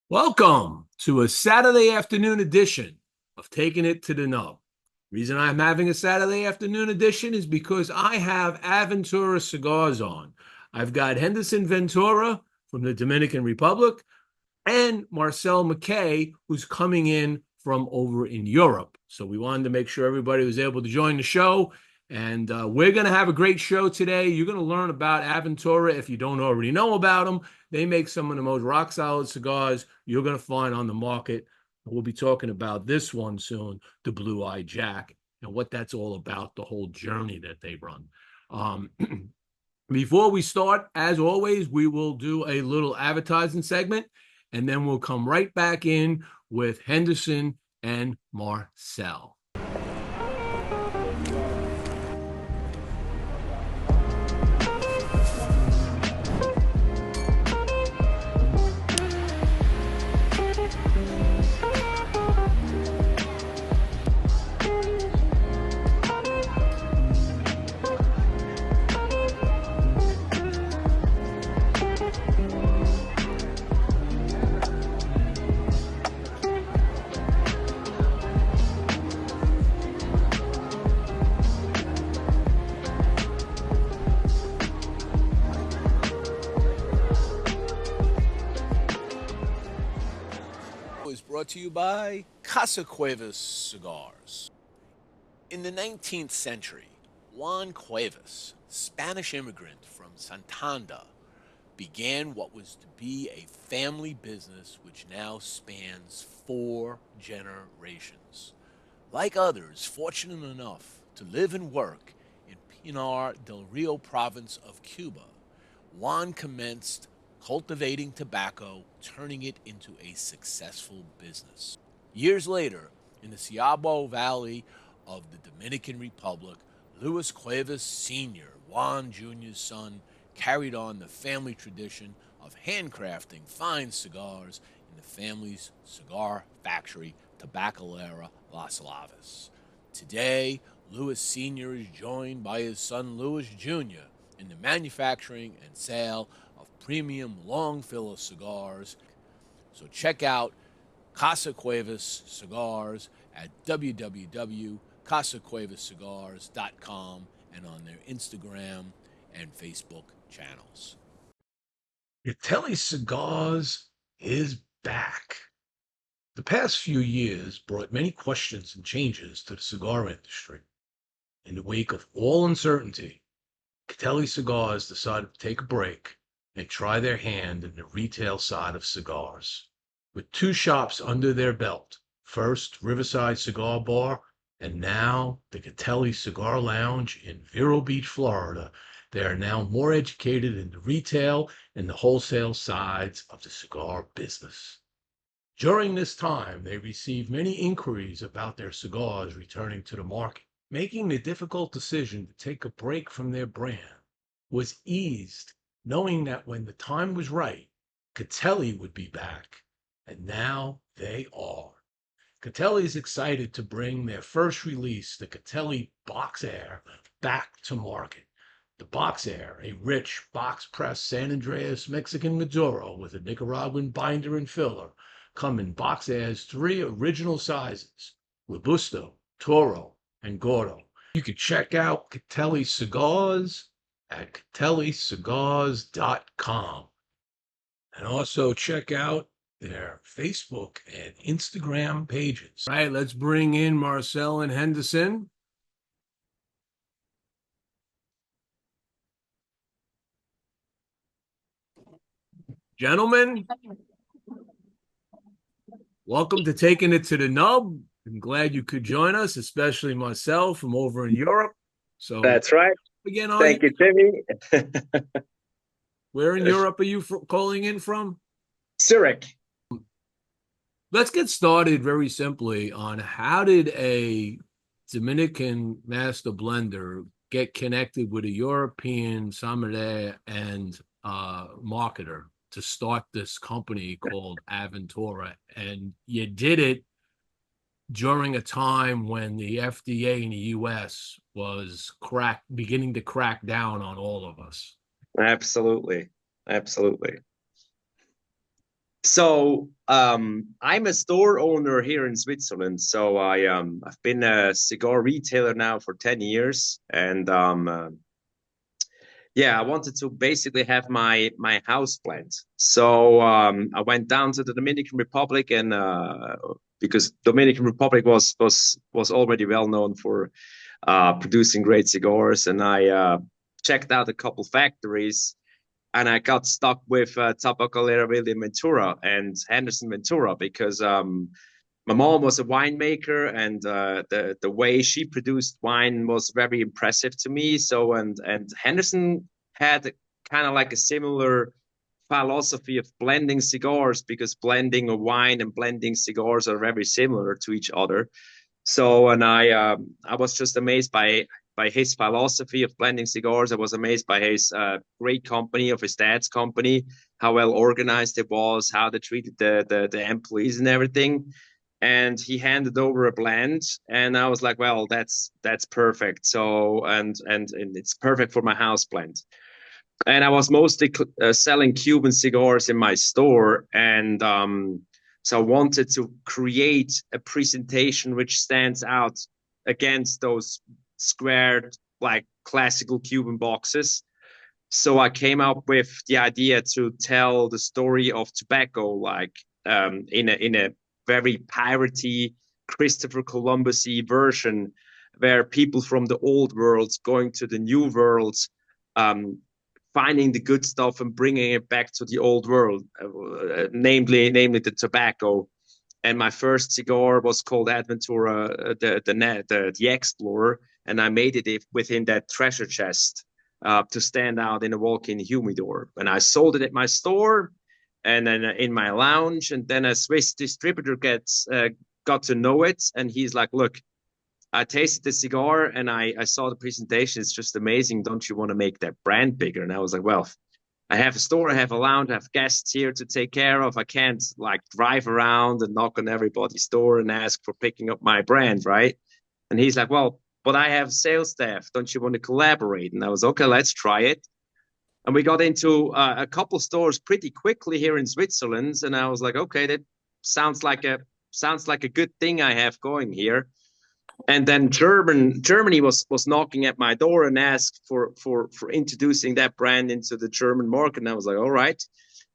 Welcome to a Saturday afternoon edition of Taking It to the Nub. Reason I'm having a Saturday afternoon edition is because I have ADVentura Cigars on. I've got Henderson Ventura from the Dominican Republic and Marcel McKay, who's coming in from over in Europe. So we wanted to make sure everybody was able to join the show. And we're going to have a great show today. You're going to learn about ADVentura if you don't already know about them. They make some of the most rock-solid cigars you're going to find on the market. We'll be talking about this one soon, the Blue Eye Jack, and what that's all about, the whole journey that they run. Before we start, as always, we will do a little advertising segment, and then we'll come right back in with Henderson and Marcel. Brought to you by Casa Cuevas Cigars. In the 19th century, Juan Cuevas, Spanish immigrant from Santander, began what was to be a family business which now spans 4 generations. Like others fortunate enough to live and work in Pinar del Rio province of Cuba, Juan commenced cultivating tobacco, turning it into a successful business. Years later, in the Ciabo Valley of the Dominican Republic, Luis Cuevas Sr., Juan Jr.'s son, carried on the family tradition of handcrafting fine cigars in the family's cigar factory, Tabacalera Las Lavas. Today, Luis Sr. is joined by his son Luis Jr. in the manufacturing and sale of premium long filler cigars. So check out Casa Cuevas Cigars at www.casacuevascigars.com and on their Instagram and Facebook channels. Catelli Cigars is back. The past few years brought many questions and changes to the cigar industry. In the wake of all uncertainty, Catelli Cigars decided to take a break and try their hand in the retail side of cigars. With 2 shops under their belt, first Riverside Cigar Bar and now the Catelli Cigar Lounge in Vero Beach, Florida, they are now more educated in the retail and the wholesale sides of the cigar business. During this time, they received many inquiries about their cigars returning to the market. Making the difficult decision to take a break from their brand was eased knowing that when the time was right, Catelli would be back, and now they are. Catelli is excited to bring their first release, the Catelli Box Air, back to market. The Box Air, a rich box-pressed San Andreas Mexican Maduro with a Nicaraguan binder and filler, come in Box Air's 3 original sizes, Robusto, Toro, and Gordo. You can check out Catelli Cigars at catellicigars.com. And also check out their Facebook and Instagram pages. All right, let's bring in Marcel and Henderson. Gentlemen, welcome to Taking It to the Nub. I'm glad you could join us, especially Marcel from over in Europe. So that's right. Again, thank you, Jimmie. Where in Europe are you calling in from? Zurich. Let's get started very simply on how did a Dominican master blender get connected with a European sommelier and marketer to start this company called ADVentura? And you did it during a time when the FDA in the U.S. was beginning to crack down on all of us. Absolutely. So I'm a store owner here in Switzerland. So I've been a cigar retailer now for 10 years, and yeah, I wanted to basically have my house plant. So I went down to the Dominican Republic, and because Dominican Republic was already well known for producing great cigars, and I checked out a couple factories, and I got stuck with Tabacalera William Ventura and Henderson Ventura because my mom was a winemaker, and the way she produced wine was very impressive to me. So and Henderson had kind of like a similar philosophy of blending cigars, because blending a wine and blending cigars are very similar to each other. So, and I was just amazed by his philosophy of blending cigars. I was amazed by his great company, of his dad's company, how well organized it was, how they treated the employees and everything. And he handed over a blend, and I was like, well, that's perfect. So, and it's perfect for my house blend. And I was mostly selling Cuban cigars in my store, and so I wanted to create a presentation which stands out against those squared, like classical Cuban boxes. So I came up with the idea to tell the story of tobacco, like in a very piratey, Christopher Columbus-y version, where people from the old world going to the new world, um, finding the good stuff and bringing it back to the old world, namely the tobacco. And my first cigar was called ADVentura, the Explorer, and I made it within that treasure chest to stand out in a walk-in humidor. And I sold it at my store, and then in my lounge. And then a Swiss distributor got to know it, and he's like, "Look, I tasted the cigar, and I saw the presentation. It's just amazing. Don't you want to make that brand bigger?" And I was like, "Well, I have a store, I have a lounge, I have guests here to take care of. I can't like drive around and knock on everybody's door and ask for picking up my brand, right?" And he's like, "Well, but I have sales staff. Don't you want to collaborate?" And I was, "Okay, let's try it." And we got into a couple stores pretty quickly here in Switzerland. And I was like, "Okay, that sounds like a good thing I have going here." And then Germany was knocking at my door and asked for introducing that brand into the German market, and I was like, all right.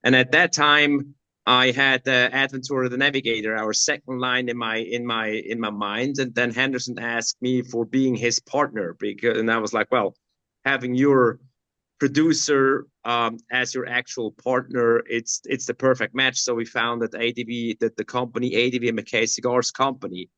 And at that time, I had ADVentura the Navigator, our second line in my mind, and then Henderson asked me for being his partner, because, and I was like, well, having your producer as your actual partner, it's the perfect match. So we found that the company ADV McKay Cigars Company,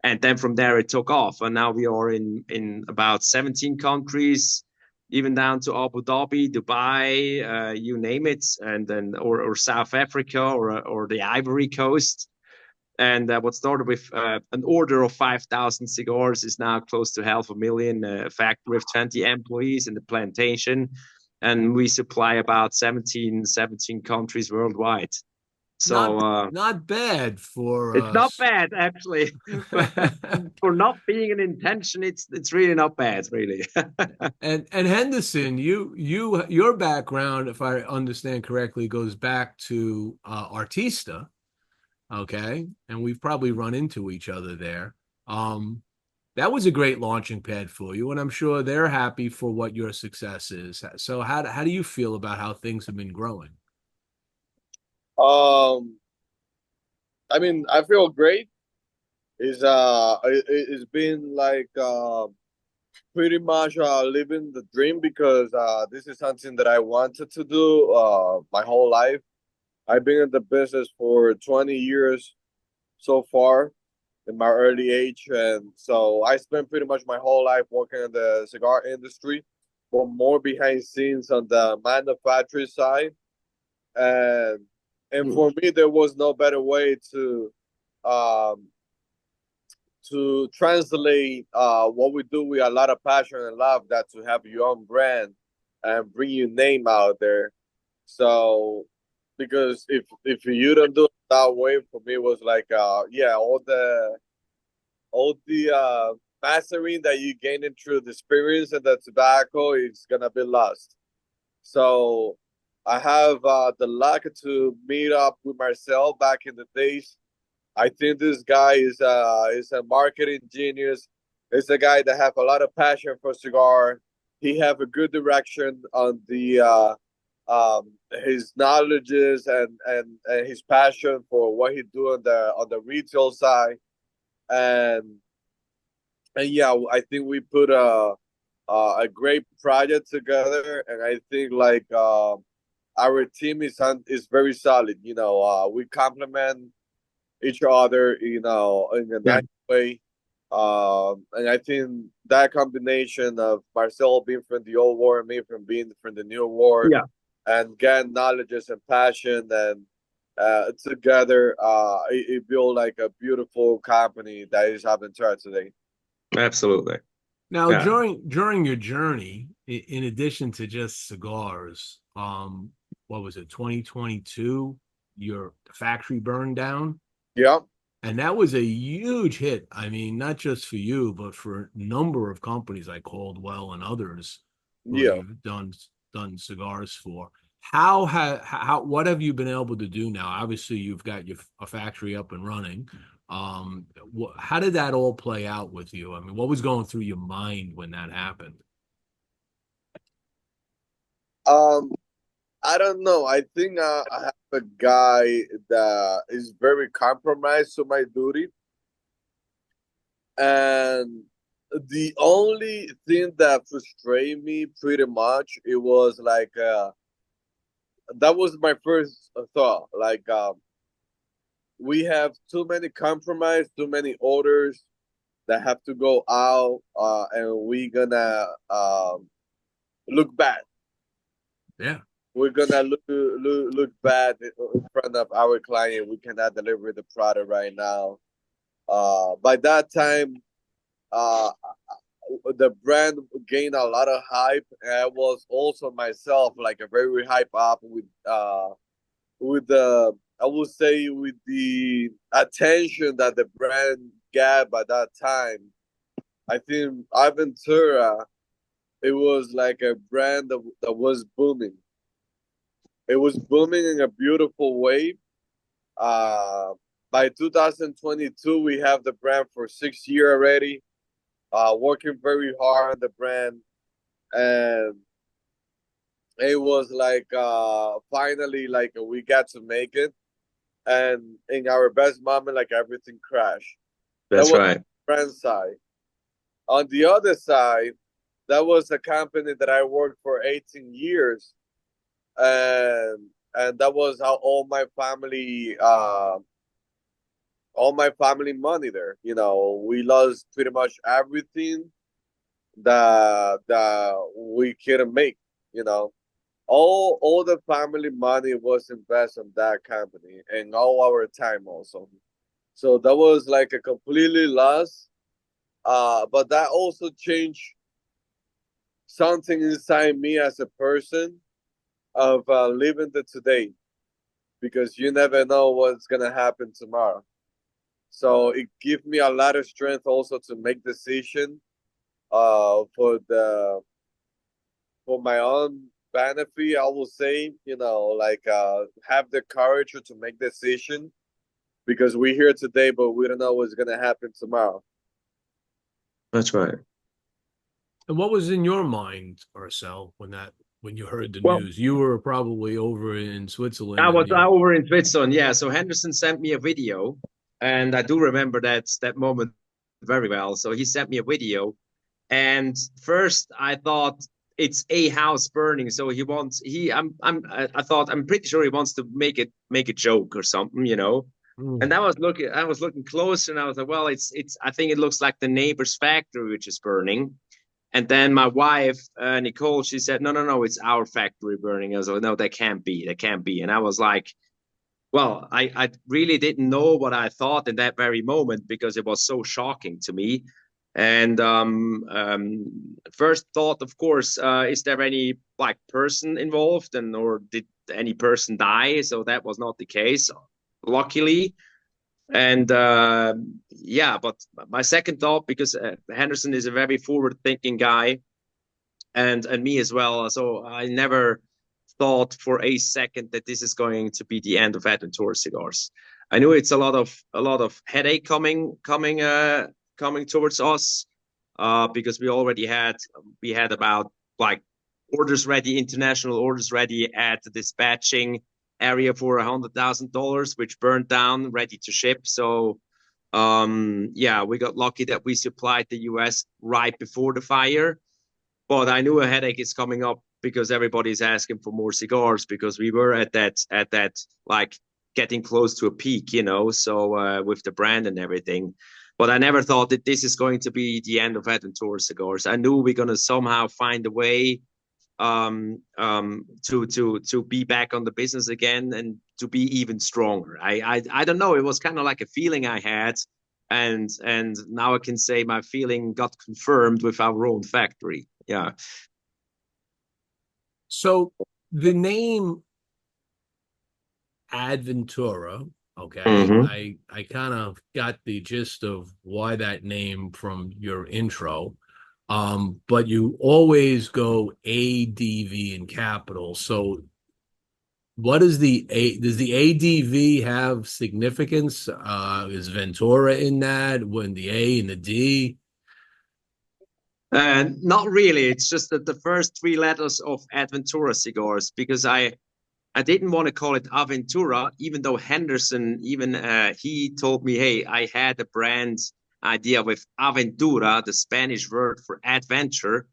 and then from there it took off, and now we are in about 17 countries, even down to Abu Dhabi, Dubai, you name it, and then or South Africa or the Ivory Coast. And what started with an order of 5,000 cigars is now close to 500,000. Factory with 20 employees in the plantation, and we supply about 17 countries worldwide. Not So not bad for it's not bad, actually. For not being an intention, it's really not bad, really. and Henderson, your background, if I understand correctly, goes back to Artista, okay? And we've probably run into each other there. Um, that was a great launching pad for you, and I'm sure they're happy for what your success is. So how do you feel about how things have been growing? Um, I mean, I feel great. It's been like pretty much living the dream, because this is something that I wanted to do my whole life. I've been in the business for 20 years so far in my early age, and so I spent pretty much my whole life working in the cigar industry, but more behind scenes on the manufacturing side. And for me, there was no better way um, to translate what we do with a lot of passion and love, that to have your own brand and bring your name out there. So, because if you don't do it that way, for me it was like yeah, all the mastering that you gain through the experience and the tobacco is gonna be lost. So I have the luck to meet up with Marcel back in the days. I think this guy is a marketing genius. He's a guy that have a lot of passion for cigar. He have a good direction on the his knowledges and his passion for what he do on the retail side. And and yeah, I think we put a great project together, and I think like our team is very solid. You know, we complement each other, you know, in a Yeah. nice way. And I think that combination of Marcel being from the old war and me from being from the new war, Yeah, and getting knowledges and passion and together, it built like a beautiful company that is ADVentura today. absolutely. Now, Yeah. during your journey, in addition to just cigars, what was it, 2022? Your factory burned down, Yeah, and that was a huge hit. I mean, not just for you, but for a number of companies like Caldwell and others who yeah. you've done cigars for. How what have you been able to do now? Obviously, you've got a factory up and running. How did that all play out with you? I mean, what was going through your mind when that happened? Um, I don't know. I think I have a guy that is very compromised to my duty, and the only thing that frustrated me pretty much it was like that was my first thought. Like we have too many compromise, too many orders that have to go out, and we gonna look bad. Yeah. We're gonna look bad in front of our client. We cannot deliver the product right now. By that time, uh, the brand gained a lot of hype. And I was also myself like a very hype up with the I would say with the attention that the brand got by that time. I think Aventura it was like a brand that was booming. It was booming in a beautiful way. Uh, by 2022, we have the brand for 6 years already. Working very hard on the brand, and it was like finally like we got to make it. And in our best moment, like everything crashed. That That's was right. the brand side. On the other side, that was a company that I worked for 18 years, and that was how all my family money there. You know, we lost pretty much everything that we couldn't make. You know, all the family money was invested in that company and all our time also. So that was like a completely loss. But that also changed something inside me as a person of living the today because you never know what's gonna happen tomorrow. So it gives me a lot of strength also to make decision for the for my own benefit. I will say, you know, like have the courage to make decision because we're here today, but we don't know what's gonna happen tomorrow. That's right. And what was in your mind, Marcel, when you heard the Well, news? You were probably over in I Switzerland, was and you. over in Switzerland, yeah. So Henderson sent me a video, and I do remember that moment very well. So he sent me a video, and first I thought it's a house burning. So he wants he I thought I'm pretty sure he wants to make a joke or something, you know. And Mm. I was looking closer, and I was like, well, it's I think it looks like the neighbor's factory which is burning. And then my wife, Nicole, she said, no, no, no, it's our factory burning. I was like, no, that can't be. That can't be. And I was like, well, I really didn't know what I thought in that very moment because it was so shocking to me. And first thought, of course, is there any like person involved, and or did any person die? So that was not the case, luckily. And yeah, but my second thought, because Henderson is a very forward-thinking guy, and me as well. So I never thought for a second that this is going to be the end of ADVentura Cigars. I knew it's a lot of headache coming towards us, because we already had about like orders ready, international orders ready at the dispatching area for $100,000, which burned down, ready to ship. So yeah, we got lucky that we supplied the US right before the fire. But I knew a headache is coming up because everybody's asking for more cigars, because we were at that like getting close to a peak, you know, so with the brand and everything. But I never thought that this is going to be the end of ADVentura Cigars. I knew we're going to somehow find a way to be back on the business again and to be even stronger. I don't know. It was kind of like a feeling I had, and now I can say my feeling got confirmed with our own factory. Yeah. So the name ADVentura, okay, Mm-hmm. I kind of got the gist of why that name from your intro. But you always go ADV in capital. So what is does the ADV have significance? Is Ventura in that when the A and the D? Not really. It's just that the first three letters of ADVentura Cigars, because I didn't want to call it Aventura, even though Henderson, even he told me, hey, I had a brand idea with Aventura, the Spanish word for adventure.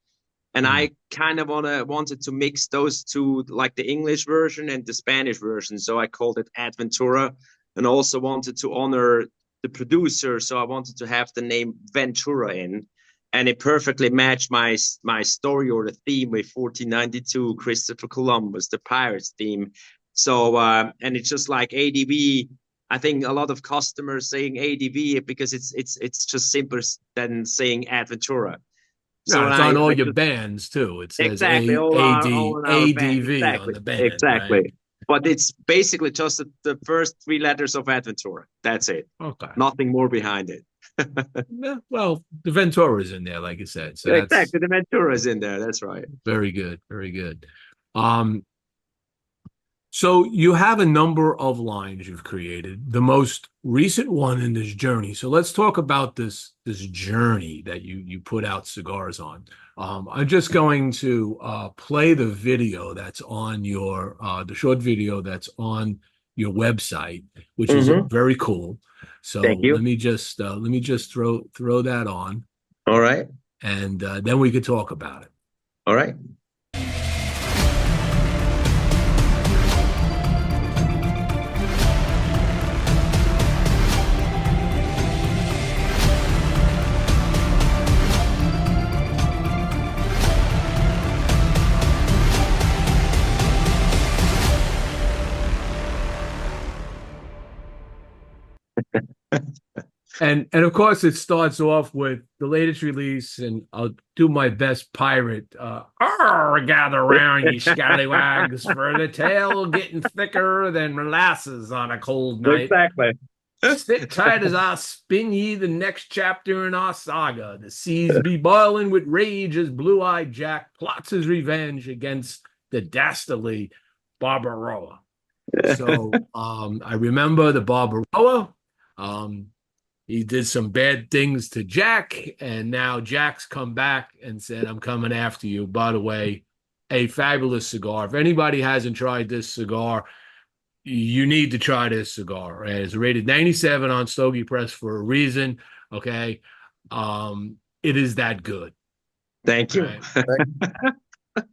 And I kind of wanted to mix those two, like the English version and the Spanish version. So I called it ADVentura, and also wanted to honor the producer. So I wanted to have the name Ventura in. And it perfectly matched my story or the theme with 1492, Christopher Columbus, the pirates theme. So and it's just like ADV. I think a lot of customers saying ADV because it's just simpler than saying ADVentura. So No, when it's on all I your just bands too. It says exactly all in our band ADV on the band, right? exactly. But it's basically just the first three letters of ADVentura. That's it. Okay. Nothing more behind it. Yeah, well, the Ventura's in there, like you said. So that's Exactly. The Ventura is in there. That's right. very good, very good. Um, So you have a number of lines you've created. The most recent one in this journey. So let's talk about this journey that you put out cigars on. I'm just going to play the video that's on your the short video that's on your website, which is Mm-hmm. very cool. Thank So you. let me just throw that on, All right. and then we could talk about it. All right. And of course it starts off with the latest release, and I'll do my best pirate. Gather around, ye scallywags, for the tale getting thicker than molasses on a cold night. Exactly. Sit tight as I spin ye the next chapter in our saga. The seas be boiling with rage as Blue-Eyed Jack plots his revenge against the dastardly Barbaroa. So I remember the Barbaroa. He did some bad things to Jack, and now Jack's come back and said, I'm coming after you. By the way, a fabulous cigar. If anybody hasn't tried this cigar, you need to try this cigar. It's rated 97 on Stogie Press for a reason. Okay. It is that good. Thank you. Right?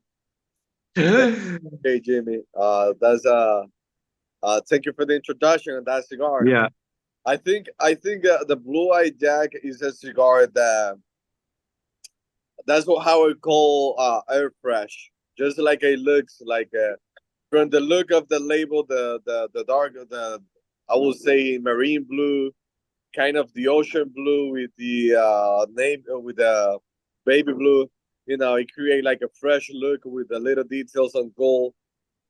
Hey, Jimmie. That's thank you for the introduction of that cigar. Yeah. I think the Blue Eye Jack is a cigar that's how I call air fresh. Just like it looks like from the look of the label, the dark, the I would say marine blue, kind of the ocean blue with the name with the baby blue. You know, it create like a fresh look with the little details on gold.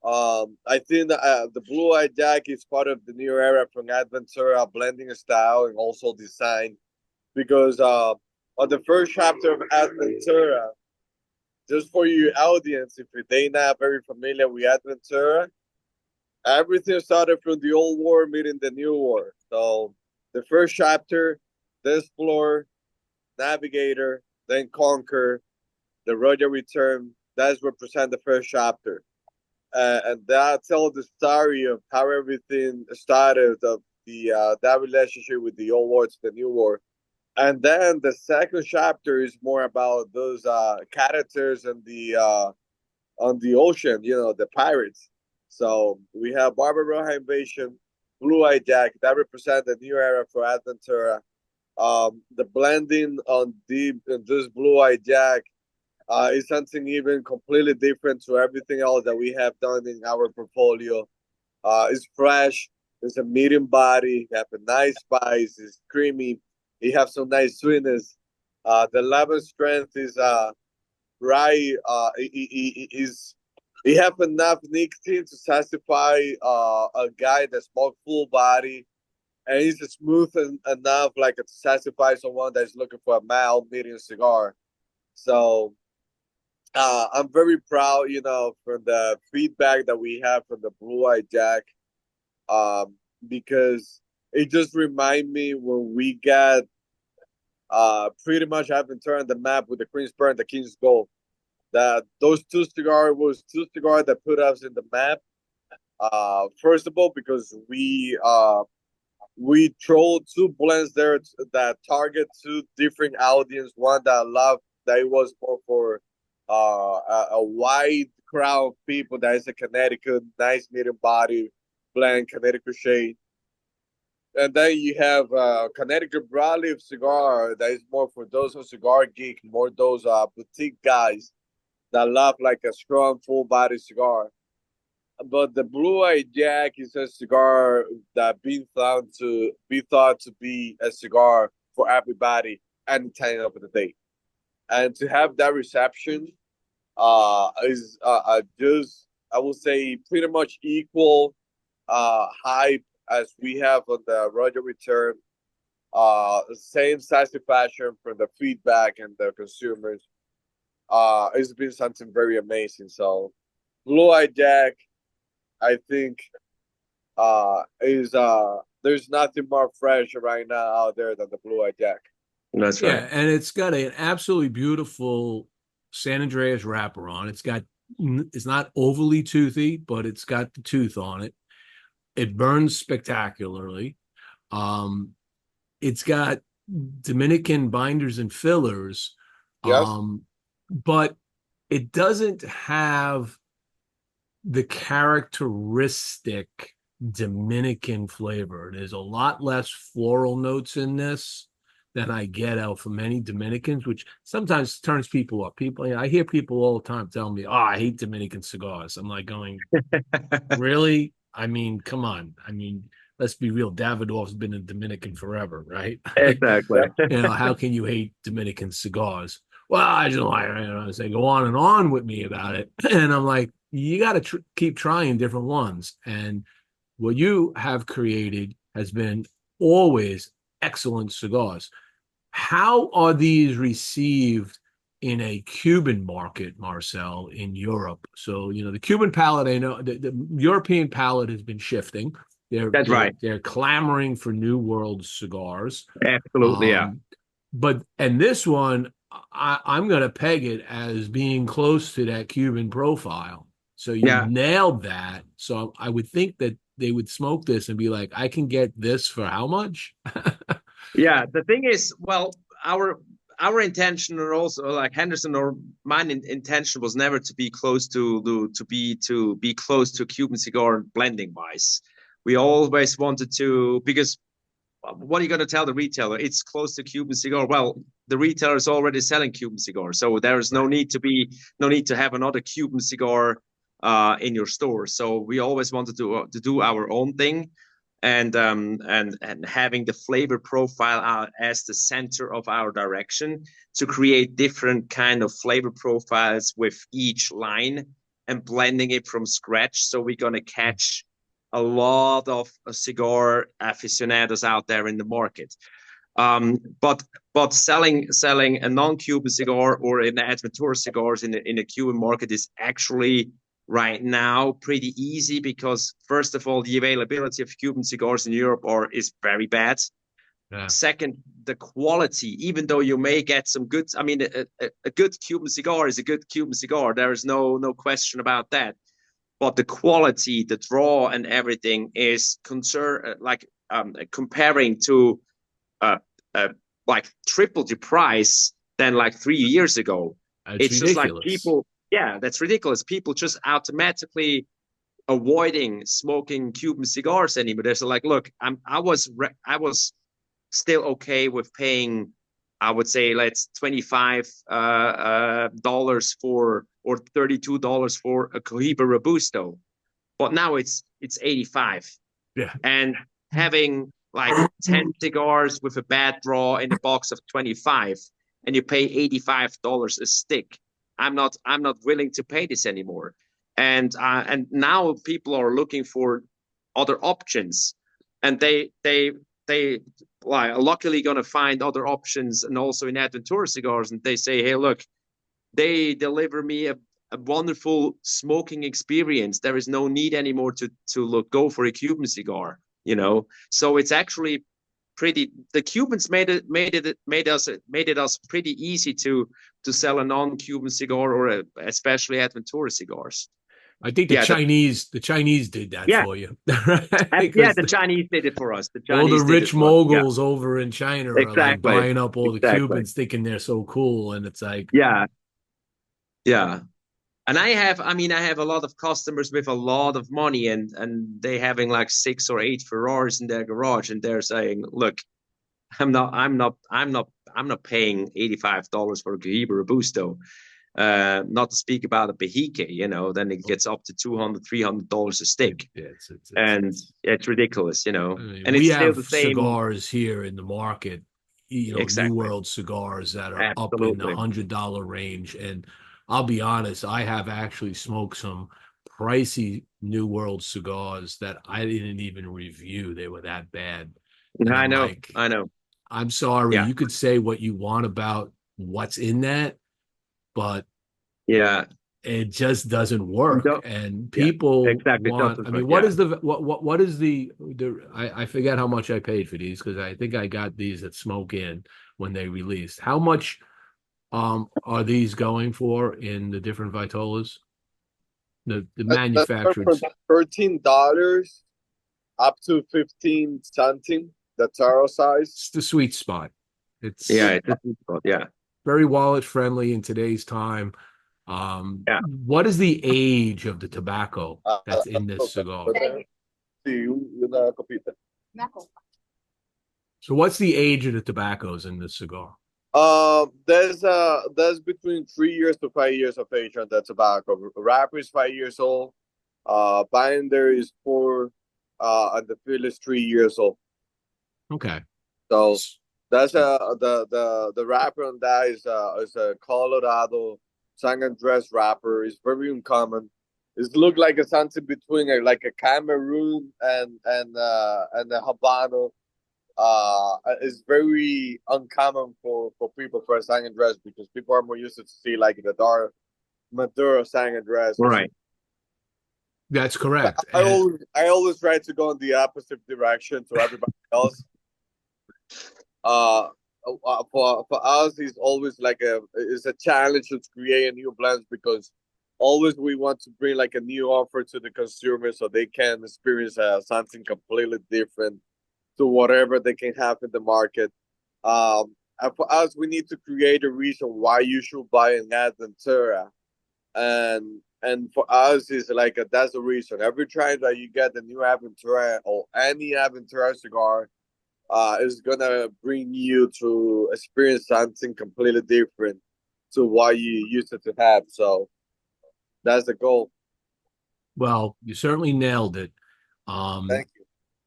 I think that, the Blue Eye Jack is part of the new era from ADVentura blending style and also design, because on the first chapter of ADVentura, just for your audience, if they not very familiar with ADVentura, everything started from the old war meeting the new war. So the first chapter, the explorer, navigator, then conquer, the road return. That's represent the first chapter, and that tells the story of how everything started of the that relationship with the old war to the new war. And then the second chapter is more about those characters and the on the ocean, the pirates. So we have Barbarossa invasion, Blue Eye Jack that represent the new era for ADVentura. The blending on deep and this Blue Eye Jack is something even completely different to everything else that we have done in our portfolio. It's fresh. It's a medium body. You have a nice spice. It's creamy. You have some nice sweetness. The level strength is right. Is he have enough nicotine to satisfy a guy that smokes full body, and he's smooth enough like to satisfy someone that's looking for a mild medium cigar. So I'm very proud, from the feedback that we have from the Blue Eye Jack, because it just remind me when we got pretty much having turned the map with the Queen's Pearl and the King's Gold. That those two cigars was two cigars that put us in the map. First of all, because we throw two blends there that target two different audience. One that love that it was more for a wide crowd of people that is a Connecticut, nice medium body blend, Connecticut shade. And then you have Connecticut broadleaf cigar that is more for those who cigar geek, more those boutique guys that love like a strong full body cigar. But the Blue Eye Jack is a cigar that been found to be thought to be a cigar for everybody any time of the day. And to have that reception is just, I would say, pretty much equal hype as we have on the Roger Return. Same satisfaction from the feedback and the consumers. It's been something very amazing. So, Blue Eye Jack, I think, is there's nothing more fresh right now out there than the Blue Eye Jack. That's Yeah, right. and it's got an absolutely beautiful San Andreas wrapper on. It's not overly toothy, but it's got the tooth on it. It burns spectacularly. It's got Dominican binders and fillers, Yes. but it doesn't have the characteristic Dominican flavor. There's a lot less floral notes in this than I get out from many Dominicans, which sometimes turns people off. I hear people all the time telling me, "Oh, I hate Dominican cigars." I'm like going, "Really? I mean, come on. I mean, let's be real. Davidoff's been a Dominican forever, right? Exactly. How can you hate Dominican cigars?" Well, I just like, they go on and on with me about it. And I'm like, you got to keep trying different ones. And what you have created has been always excellent cigars. How are these received in a Cuban market, Marcel, in Europe? So, the Cuban palate, I know the European palate has been shifting. That's right. They're clamoring for New World cigars. Absolutely, yeah. And this one, I'm going to peg it as being close to that Cuban profile. So you Yeah. nailed that. So I would think that they would smoke this and be like, I can get this for how much? Yeah, the thing is, well, our intention, or also like Henderson or mine intention, was never to be close to be close to Cuban cigar blending wise. We always wanted to, because what are you going to tell the retailer? It's close to Cuban cigar. Well, the retailer is already selling Cuban cigars, so there is no need to have another Cuban cigar in your store. So we always wanted to do our own thing, and having the flavor profile as the center of our direction to create different kind of flavor profiles with each line and blending it from scratch. So we're going to catch a lot of cigar aficionados out there in the market. But but selling a non-Cuban cigar or an ADVentura cigars in the Cuban market is actually right now pretty easy, because first of all, the availability of Cuban cigars in Europe is very bad. Yeah. Second, the quality, even though you may get some good, I mean, a good Cuban cigar is a good Cuban cigar. There is no question about that. But the quality, the draw, and everything is comparing to like triple the price than like 3 years ago. It's It's just like ridiculous. that's ridiculous. People just automatically avoiding smoking Cuban cigars anymore. They're like, look, I was still okay with paying, I would say, let's $25 for, or $32 for a Cohiba Robusto, but now it's 85. Yeah. And having like 10 cigars with a bad draw in a box of 25, and you pay $85 a stick. I'm not willing to pay this anymore. And now people are looking for other options, and they like luckily gonna find other options, and also in ADVentura cigars, and they say, hey, look, they deliver me a wonderful smoking experience. There is no need anymore to go for a Cuban cigar, you know. So it's actually pretty. The Cubans made it us pretty easy to sell a non-Cuban cigar, or especially ADVentura cigars. I think the Chinese did that for you. Yeah, the Chinese did it for us. The all the Chinese did it rich for us. Yeah. moguls over in China are like buying up all the Cubans, thinking they're so cool, and it's like, yeah. And I have a lot of customers with a lot of money, and they having like 6 or 8 Ferraris in their garage, and they're saying, look, I'm not paying $85 for a Cohiba Robusto. Not to speak about a Behique, you know, then it gets up to $200-$300 a stick. It's ridiculous, you know. I mean, and we it's have still the same cigars here in the market, you know, New World cigars that are up in the $100 range. And I'll be honest, I have actually smoked some pricey New World cigars that I didn't even review. They were that bad. And I know. I'm sorry. You could say what you want about what's in that, but it just doesn't work. And people want, I mean, what is the I forget how much I paid for these, because I think I got these at Smoke Inn when they released. How much are these going for in the different Vitolas? The manufacturers. $13 up to 15 something, the taro size. It's the sweet spot. It's the sweet spot, very wallet friendly in today's time. What is the age of the tobacco that's in this cigar? So what's the age of the tobaccos in this cigar? There's between 3 years to 5 years of age on the tobacco. Wrapper is 5 years old. Binder is 4. And the fill is 3 years old. Okay. So that's the wrapper on that is a Colorado San Andres wrapper. It's very uncommon. It looks like a something between a Cameroon and a Habano. It's very uncommon for people for a San Andres, because people are more used to see like the dark Maduro San Andres. Right. That's correct. I always try to go in the opposite direction to everybody else. For us, it's always it's a challenge to create a new blend, because always we want to bring like a new offer to the consumer so they can experience something completely different to whatever they can have in the market. And for us, we need to create a reason why you should buy an ADVentura. And for us, it's that's the reason. Every time that you get the new ADVentura or any ADVentura cigar, is gonna bring you to experience something completely different to what you used to have. So that's the goal. Well, you certainly nailed it. Thank you.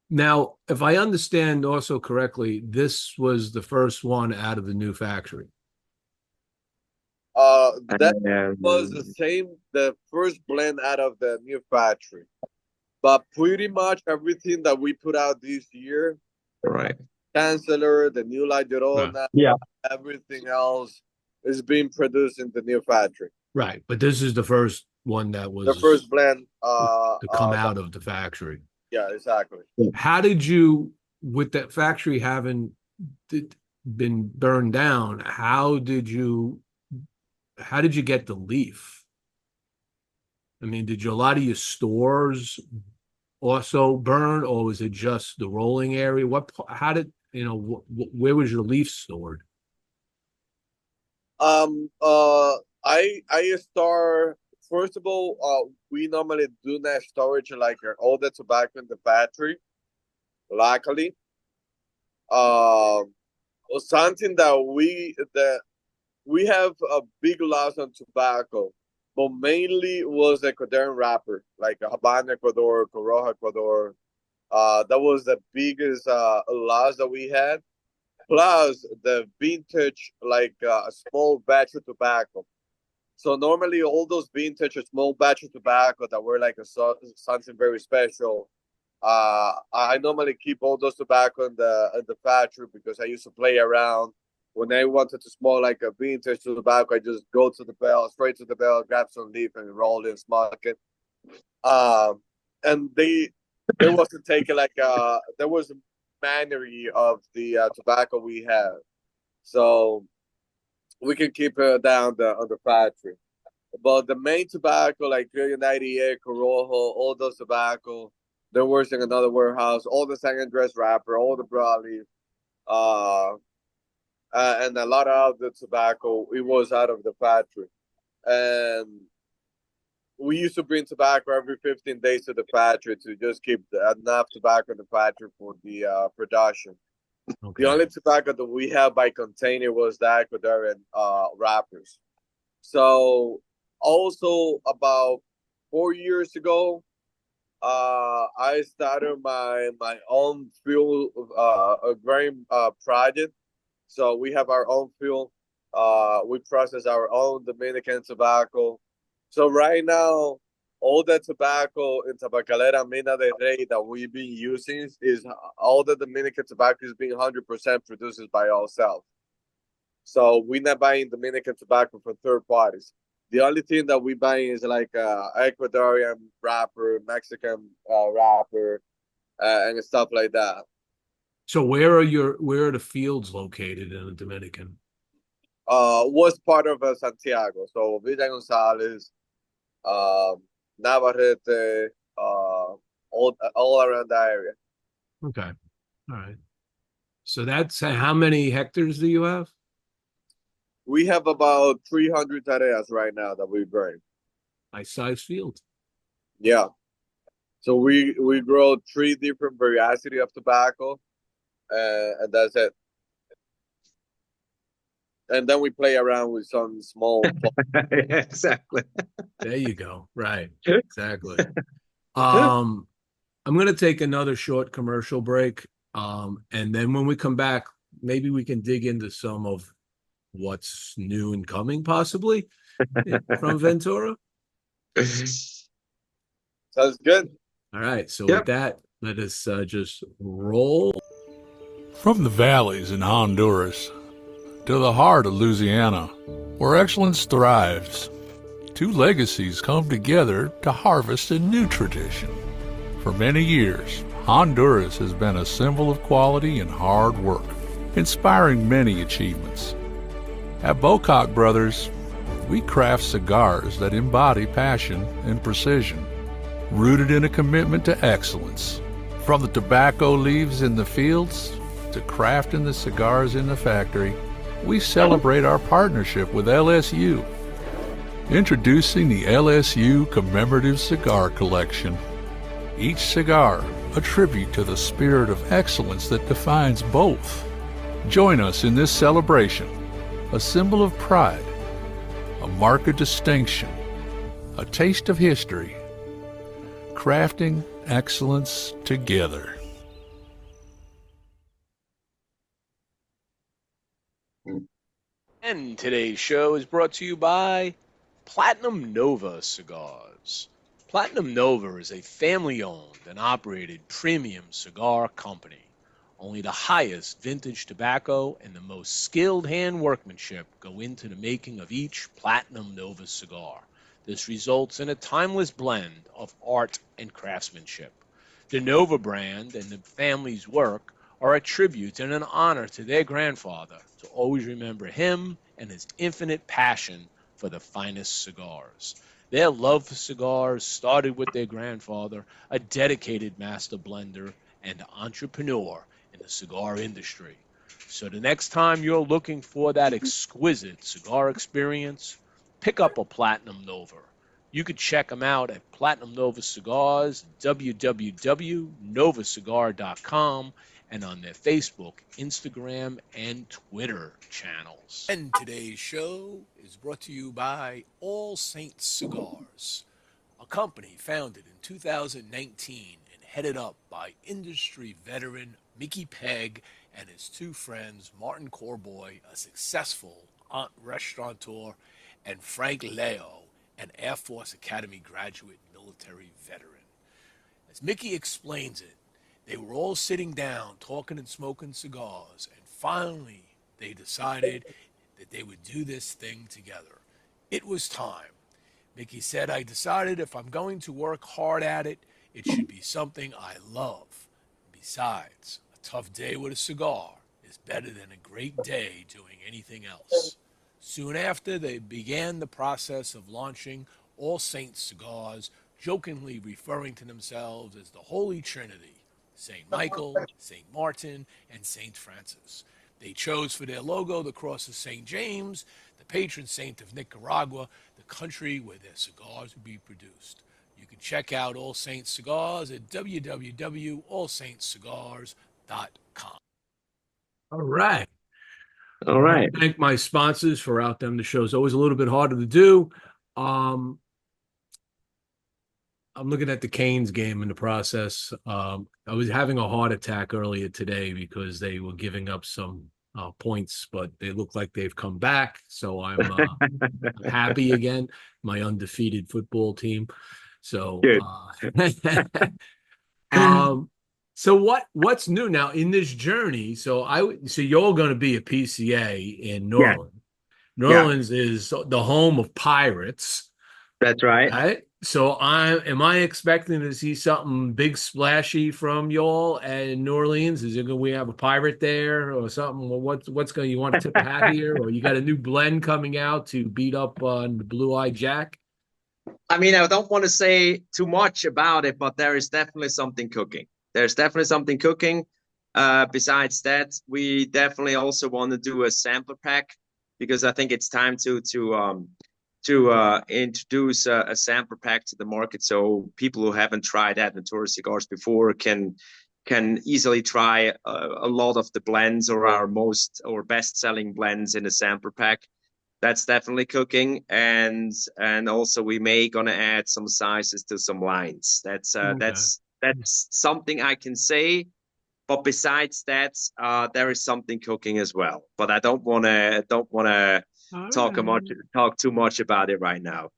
Now, if I understand also correctly, this was the first one out of the new factory. That was the first blend out of the new factory. But pretty much everything that we put out this year, right? Chancellor, the new La Llorona, everything else is being produced in the new factory. Right, but this is the first one that The was first blend. to come out of the factory. Yeah, exactly. How did you, with that factory having been burned down, how did you get the leaf? I mean, did a lot of your stores also burn, or was it just the rolling area? How did, where was your leaf stored? I start first of all. We normally do not storage like all the tobacco in the factory. Luckily, something that we have a big loss on tobacco, but mainly was Ecuadorian wrapper, like Habana Ecuador, Coroja Ecuador. That was the biggest loss that we had. Plus the vintage, like a small batch of tobacco. So normally all those vintage or small batch of tobacco that were like something very special. I normally keep all those tobacco in the factory because I used to play around. When I wanted to smoke like a vintage tobacco, I just go to the bell, straight to the bell, grab some leaf and roll it and smoke it. And they wasn't taking like there was a manually of the tobacco we have, so we can keep it down on the factory. But the main tobacco, like Criollo 98, Corojo, all those tobacco, they were in another warehouse. All the second dress wrapper, all the broadleaf, uh, and a lot of the tobacco, it was out of the factory. And we used to bring tobacco every 15 days to the factory to just keep enough tobacco in the factory for the production. Okay. The only tobacco that we have by container was the Ecuadorian wrappers. So also about 4 years ago, I started my own fuel grain project. So we have our own fuel. We process our own Dominican tobacco. So right now, all the tobacco in Tabacalera Mina de Rey that we've been using is all the Dominican tobacco is being 100% produced by ourselves. So we're not buying Dominican tobacco from third parties. The only thing that we buy is like Ecuadorian wrapper, Mexican wrapper, and stuff like that. So where are the fields located in the Dominican? Was part of Santiago. So Villa Gonzalez, Navarrete, all around the area. Okay. All right. So that's how many hectares do you have? We have about 300 tareas right now that we burn. Nice size field. Yeah. So we grow 3 different variety of tobacco, and that's it. And then we play around with some small. Yeah, exactly. There you go. Right. Exactly. I'm going to take another short commercial break. And then when we come back, maybe we can dig into some of what's new and coming possibly from Ventura. Sounds good. All right. So Yep. with that, let us just roll. From the valleys in Honduras to the heart of Louisiana, where excellence thrives, 2 legacies come together to harvest a new tradition. For many years, Honduras has been a symbol of quality and hard work, inspiring many achievements. At Bocock Brothers, we craft cigars that embody passion and precision, rooted in a commitment to excellence. From the tobacco leaves in the fields to crafting the cigars in the factory, we celebrate our partnership with LSU. Introducing the LSU Commemorative Cigar Collection. Each cigar a tribute to the spirit of excellence that defines both. Join us in this celebration, a symbol of pride, a mark of distinction, a taste of history, crafting excellence together. And today's show is brought to you by Platinum Nova Cigars. Platinum Nova is a family-owned and operated premium cigar company Only the highest vintage tobacco and the most skilled hand workmanship go into the making of each Platinum Nova cigar. This results in a timeless blend of art and craftsmanship. The Nova brand and the family's work are a tribute and an honor to their grandfather to always remember him and his infinite passion for the finest cigars. Their love for cigars started with their grandfather, a dedicated master blender and entrepreneur in the cigar industry. So the next time you're looking for that exquisite cigar experience, pick up a Platinum Nova. You could check them out at Platinum Nova Cigars, www.novacigar.com, and on their Facebook, Instagram, and Twitter channels. And today's show is brought to you by All Saints Cigars, a company founded in 2019 and headed up by industry veteran Mickey Pegg and his two friends, Martin Corboy, a successful restaurateur, and Frank Leo, an Air Force Academy graduate military veteran. As Mickey explains it, they were all sitting down talking and smoking cigars, and finally they decided that they would do this thing together. It was time. Mickey said, I decided if I'm going to work hard at it, it should be something I love. Besides, a tough day with a cigar is better than a great day doing anything else. Soon after, they began the process of launching All Saints Cigars, jokingly referring to themselves as the Holy Trinity, St. Michael, St. Martin, and St. Francis. They chose for their logo the cross of St. James, the patron saint of Nicaragua, the country where their cigars would be produced. You can check out All Saints Cigars at www.allsaintscigars.com. All right. All right. Thank my sponsors for out them. The show's always a little bit harder to do. I'm looking at the Canes game in the process. I was having a heart attack earlier today because they were giving up some points, but they look like they've come back. So I'm happy again. My undefeated football team. So, so what's new now in this journey? So you're going to be a PCA in New Orleans. New Orleans is the home of Pirates. That's right. Right. So am I expecting to see something big splashy from y'all in New Orleans? Is it going we have a pirate there or something? Well, what's going you want to tip a hat here, or you got a new blend coming out to beat up on the Blue Eye Jack? I mean, I don't want to say too much about it, but there is definitely something cooking. There's definitely something cooking. Besides that, we definitely also want to do a sampler pack because I think it's time to introduce a sampler pack to the market, so people who haven't tried ADVentura cigars before can easily try a lot of the blends or our best selling blends in a sampler pack. That's definitely cooking, and also we may gonna add some sizes to some lines. That's something I can say. But besides that, there is something cooking as well. But I don't wanna talk too much about it right now.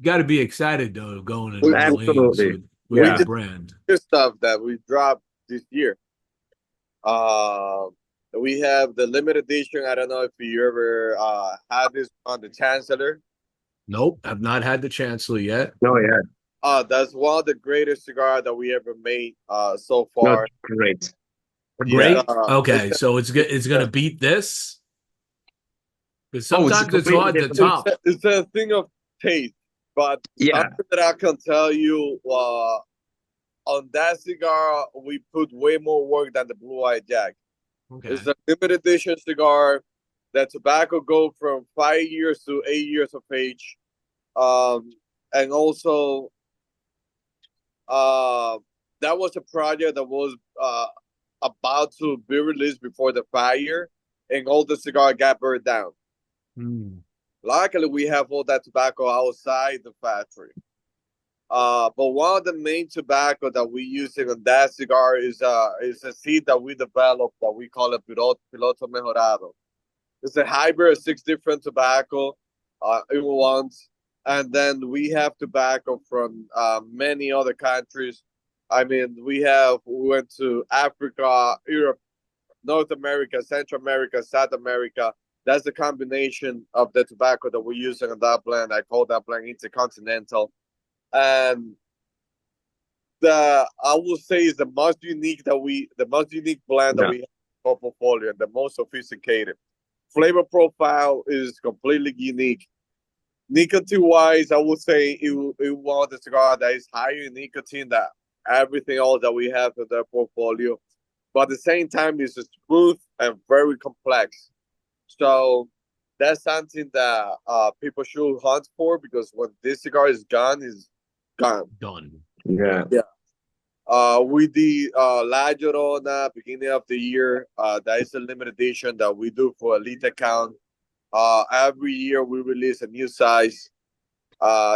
Got to be excited though, going to New Orleans with the brand. Good stuff that we dropped this year. We have the limited edition. I don't know if you ever had this on the Chancellor. Nope, I've not had the Chancellor yet. Oh yeah. That's one of the greatest cigars that we ever made so far. That's great. Great. Okay, so it's gonna beat this. Because sometimes it's hard to top. It's a thing of taste, but something that I can tell you, on that cigar, we put way more work than the Blue Eye Jack. Okay. It's a limited edition cigar. That tobacco go from 5 years to 8 years of age, and also, that was a project that was about to be released before the fire, and all the cigar got burned down. Luckily, we have all that tobacco outside the factory. But one of the main tobacco that we using on that cigar is a seed that we developed that we call it Piloto Mejorado. It's a hybrid of 6 different tobacco in once, and then we have tobacco from many other countries I mean, we went to Africa, Europe, North America, Central America, South America. That's the combination of the tobacco that we're using in that blend. I call that blend Intercontinental. And I will say is the most unique blend that Yeah. we have in our portfolio, and the most sophisticated. Flavor profile is completely unique. Nicotine wise, I would say it was a cigar that is higher in nicotine than everything else that we have in the portfolio. But at the same time, it's smooth and very complex. So that's something that people should hunt for, because when this cigar is gone, is gone. Done. Yeah. Yeah. We did La Llorona beginning of the year. That is a limited edition that we do for elite account. Every year we release a new size.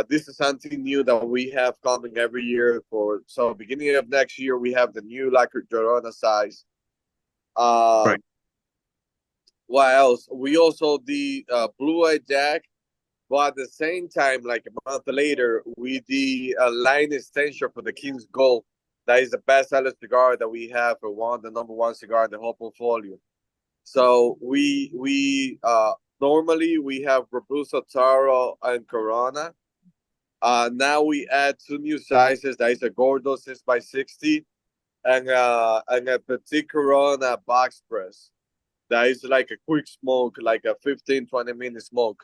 This is something new that we have coming every year. So beginning of next year we have the new La Llorona size. Right. What else? We also did Blue Eye Jack, but at the same time, like a month later, we did a line extension for the King's Gold. That is the best seller cigar that we have for the number one cigar in the whole portfolio. So we normally we have Robusto, Taro, and Corona. Now we add two new sizes. That is a Gordo 6x60 and a Petit Corona box press. That is like a quick smoke, like a 15-20 minute smoke.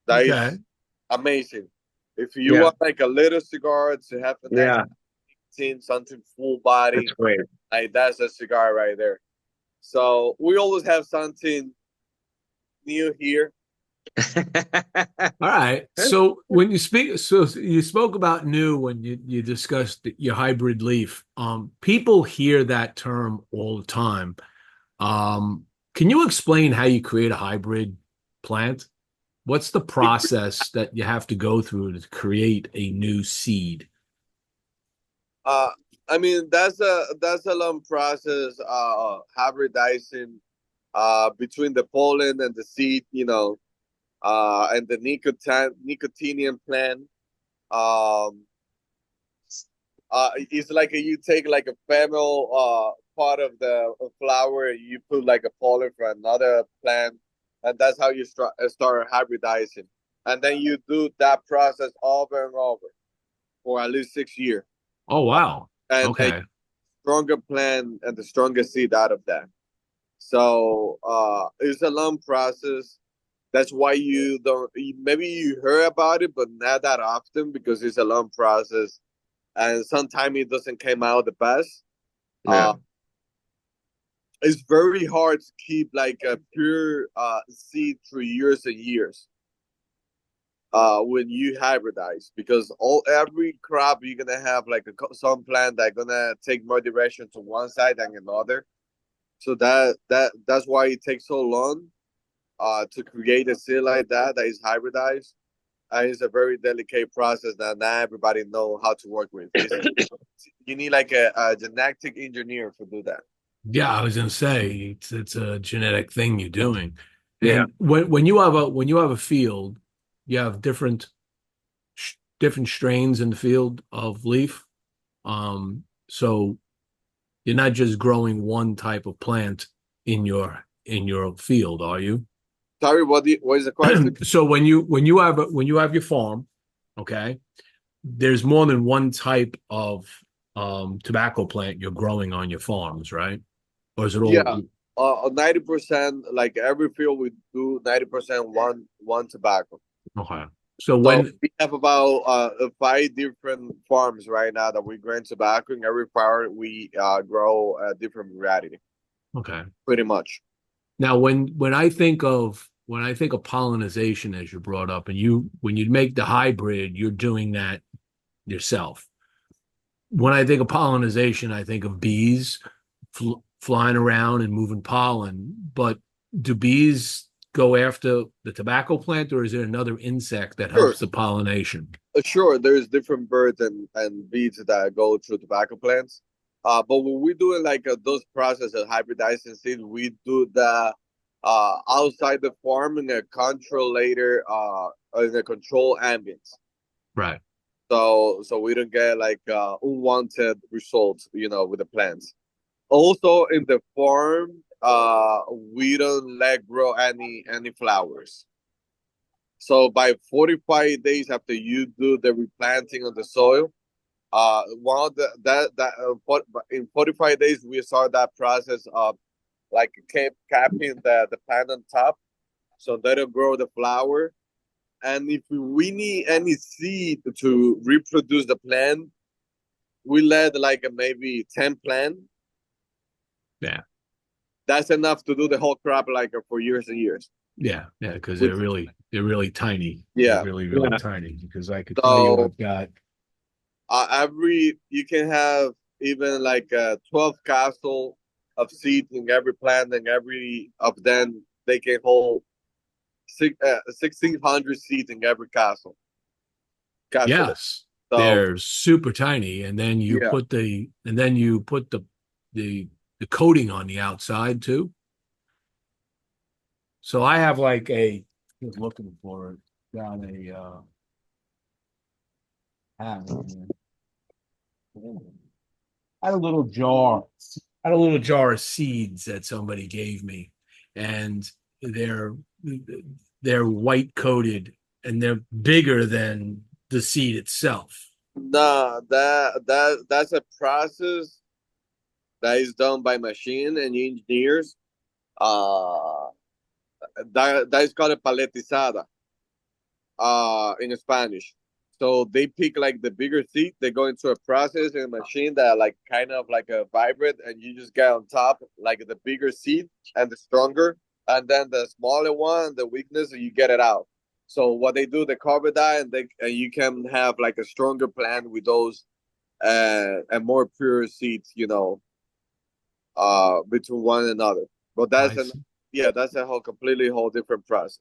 That Okay. is amazing. If you Yeah. want like a little cigar to have the next Yeah. 15, something full body, That's great. like that's a cigar right there. So we always have something new here. All right. So when you spoke about new when you discussed your hybrid leaf. People hear that term all the time. Can you explain how you create a hybrid plant? What's the process that you have to go through to create a new seed? Uh, I mean that's a long process. Hybridizing between the pollen and the seed, and the nicotinian plant. Um, it's like you take like a female part of the flower, and you put like a pollen for another plant, and that's how you start hybridizing. And then you do that process over and over for at least 6 years, Oh, wow. and a Okay. stronger plant and the strongest seed out of that. So it's a long process. That's why you don't. Maybe you heard about it, but not that often because it's a long process, and sometimes it doesn't come out the best. Yeah. Uh, it's very hard to keep like a pure seed through years and years when you hybridize, because every crop you're gonna have like some plant that gonna take more direction to one side than another. So that's why it takes so long to create a seed like that is hybridized. And it's a very delicate process that not everybody know how to work with. You need like a genetic engineer to do that. Yeah, I was gonna say it's a genetic thing you're doing. Yeah. And when you have a field, you have different strains in the field of leaf. So you're not just growing one type of plant in your field, are you? Sorry, what is the question? So when you have your farm, okay, there's more than one type of tobacco plant you're growing on your farms, right? Or is it all? Yeah, 90%. Like every field, we do 90% one tobacco. Okay. So So when we have about 5 different farms right now that we growing tobacco. In every farm, we grow a different variety, okay. pretty much. Now when I think of pollination as you brought up, and when you make the hybrid, you're doing that yourself. When I think of pollination, I think of bees flying around and moving pollen. But do bees go after the tobacco plant, or is there another insect that Sure. helps the pollination? Sure, there's different birds and bees that go through tobacco plants. But when we do like those processes of hybridizing seed, we do the outside the farm in a control later in a control ambience. Right. so we don't get like unwanted results, with the plants. Also in the farm, we don't let grow any flowers. So by 45 days after you do the replanting of the soil, one of the that in 45 days we start that process of like capping the plant on top, so that'll grow the flower. And if we need any seed to reproduce the plant, we let like maybe 10 plant. Yeah. That's enough to do the whole crop like for years and years. Yeah, yeah, because With they're really tiny. Yeah. They're really Yeah. tiny. Because I could tell you, So I've got every you can have even like 12 castle of seeds in every plant, and every of them they can hold 1,600 seeds in every castle. yes, So they're super tiny, and then you yeah, put the coating on the outside too. So I have like a I was looking for it down have it here. I had a little jar. I had a little jar of seeds that somebody gave me, and they're they're white coated and they're bigger than the seed itself. nah, that's a process that is done by machine and engineers. Uh, that is called a paletizada in Spanish. So they pick like the bigger seed, they go into a process in a machine that like kind of like a vibrate, and you just get on top like the bigger seed and the stronger, and then the smaller one, the weakness, you get it out. So what they do, they cover that, and you can have like a stronger plant with those and more pure seeds, between one another. But I see. that's a whole different process.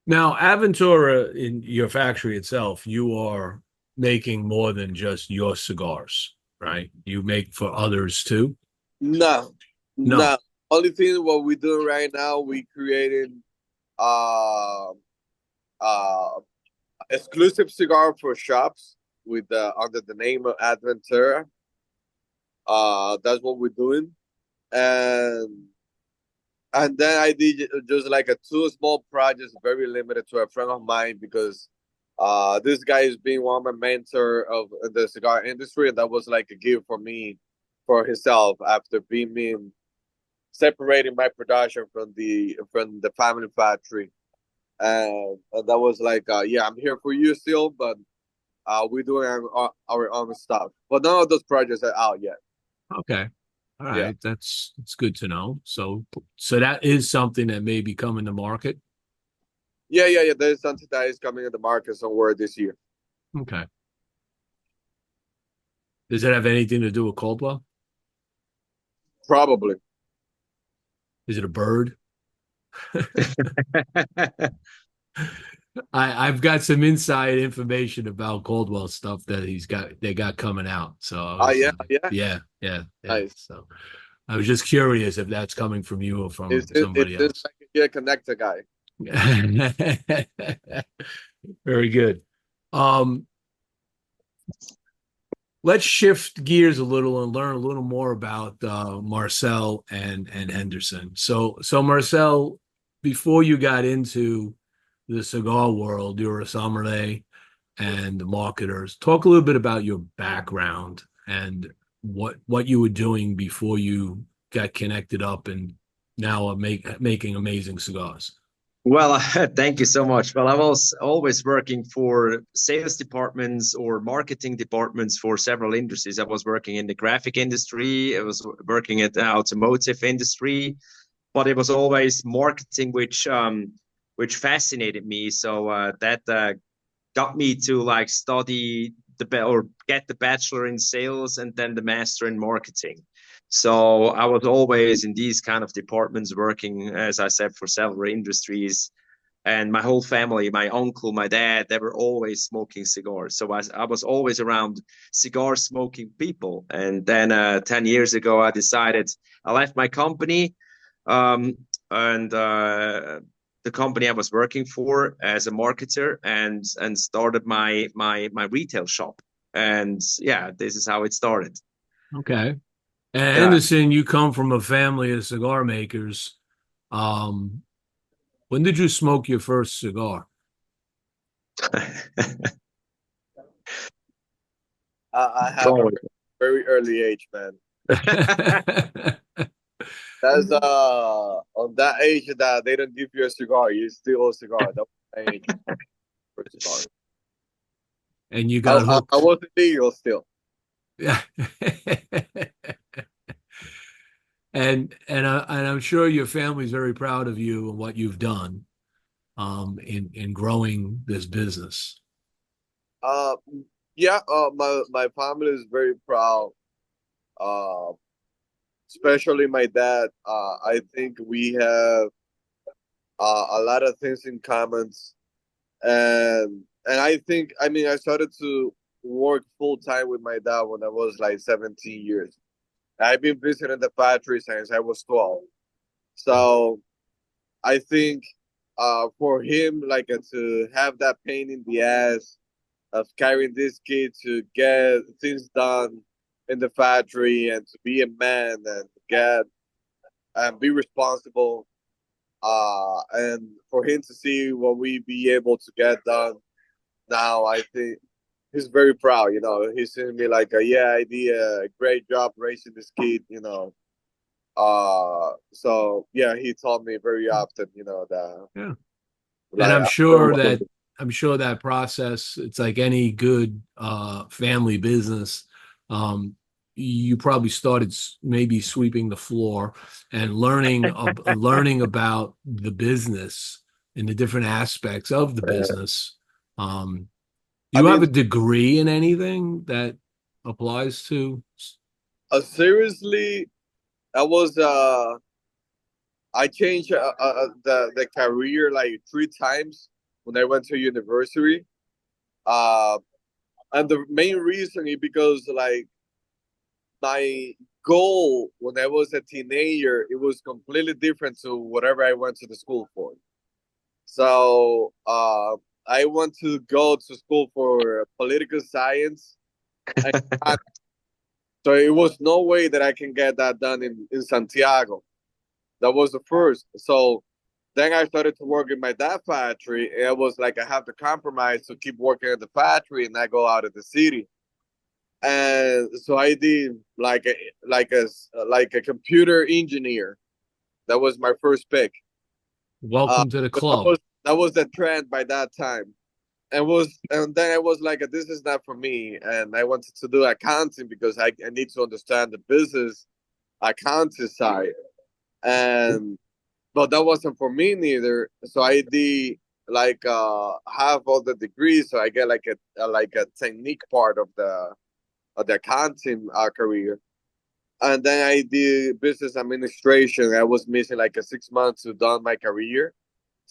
Now, Aventura, in your factory itself, you are making more than just your cigars, right? You make for others too? No, No. no. Only thing what we doing right now, we created uh uh exclusive cigar for shops with under the name of ADVentura. That's what we're doing, and then I did just like a two small projects, very limited to a friend of mine, because this guy is being one of my mentor of the cigar industry, and that was like a gift for me for himself after being separating my production from the family factory, and that was like yeah, I'm here for you still, but we're doing our own stuff, but none of those projects are out yet. Okay. All Yeah, right. That's good to know. So that is something that may be coming to market. yeah. There's something that is coming in the market somewhere this year. Okay. Does it have anything to do with Caldwell? Probably. Is it a bird? I've got some inside information about Caldwell stuff that they got coming out. So I Oh was yeah, yeah. yeah. Nice. So I was just curious if that's coming from you or from It somebody is else. like a connector guy. Very good. Um, let's shift gears a little and learn a little more about Marcel and Henderson. So Marcel, before you got into the cigar world, you were a sommelier and marketers. Talk a little bit about your background and what you were doing before you got connected up and now are making amazing cigars. Well, thank you so much. Well, I was always working for sales departments or marketing departments for several industries. I was working in the graphic industry. I was working at the automotive industry, but it was always marketing, which fascinated me. So that got me to like study or get the bachelor in sales and then the master in marketing. So I was always in these kind of departments working, as I said, for several industries. And my whole family, my uncle, my dad, they were always smoking cigars. So I was always around cigar smoking people. And then 10 years ago, I decided I left my company um, and the company I was working for as a marketer and started my retail shop. And yeah, this is how it started. Okay. And Yeah. Henderson, you come from a family of cigar makers. Um, when did you smoke your first cigar? I have a Oh. very early age, man. That's on that age that they don't give you a cigar, you steal a cigar. That was my age for cigar. And you I, got I, I hooked. was illegal still. Yeah. And I'm sure your family's very proud of you and what you've done in growing this business. Uh, yeah. My family is very proud. Uh, Especially my dad. I think we have a lot of things in common, and I think I started to work full time with my dad when I was like 17 years. I've been visiting the factory since I was 12. So I think for him, like to have that pain in the ass of carrying this kid to get things done in the factory and to be a man and get and be responsible, and for him to see what we be able to get done now, I think he's very proud. He's seen me like, yeah, I did a great job raising this kid. So yeah, he told me very often, that Yeah. And like I'm sure that process, it's like any good family business. You probably started maybe sweeping the floor and learning about the business and the different aspects of the business. Do I you have mean, a degree in anything that applies to? seriously, I was I changed the career like 3 times when I went to university. Uh, and the main reason is because like my goal when I was a teenager, it was completely different to whatever I went to the school for. So I want to go to school for political science. And so it was no way that I can get that done in Santiago. That was the first. So then I started to work in my dad factory, and it was like I have to compromise to keep working at the factory and not go out of the city. And so I did like a computer engineer. That was my first pick. Welcome to the But club. that was the trend by that time. And then I was like, this is not for me. And I wanted to do accounting because I need to understand the business accounting side. And but that wasn't for me neither. So I did like half of the degree, so I get like a technique part of the accounting career. And then I did business administration. I was missing like a 6 months to done my career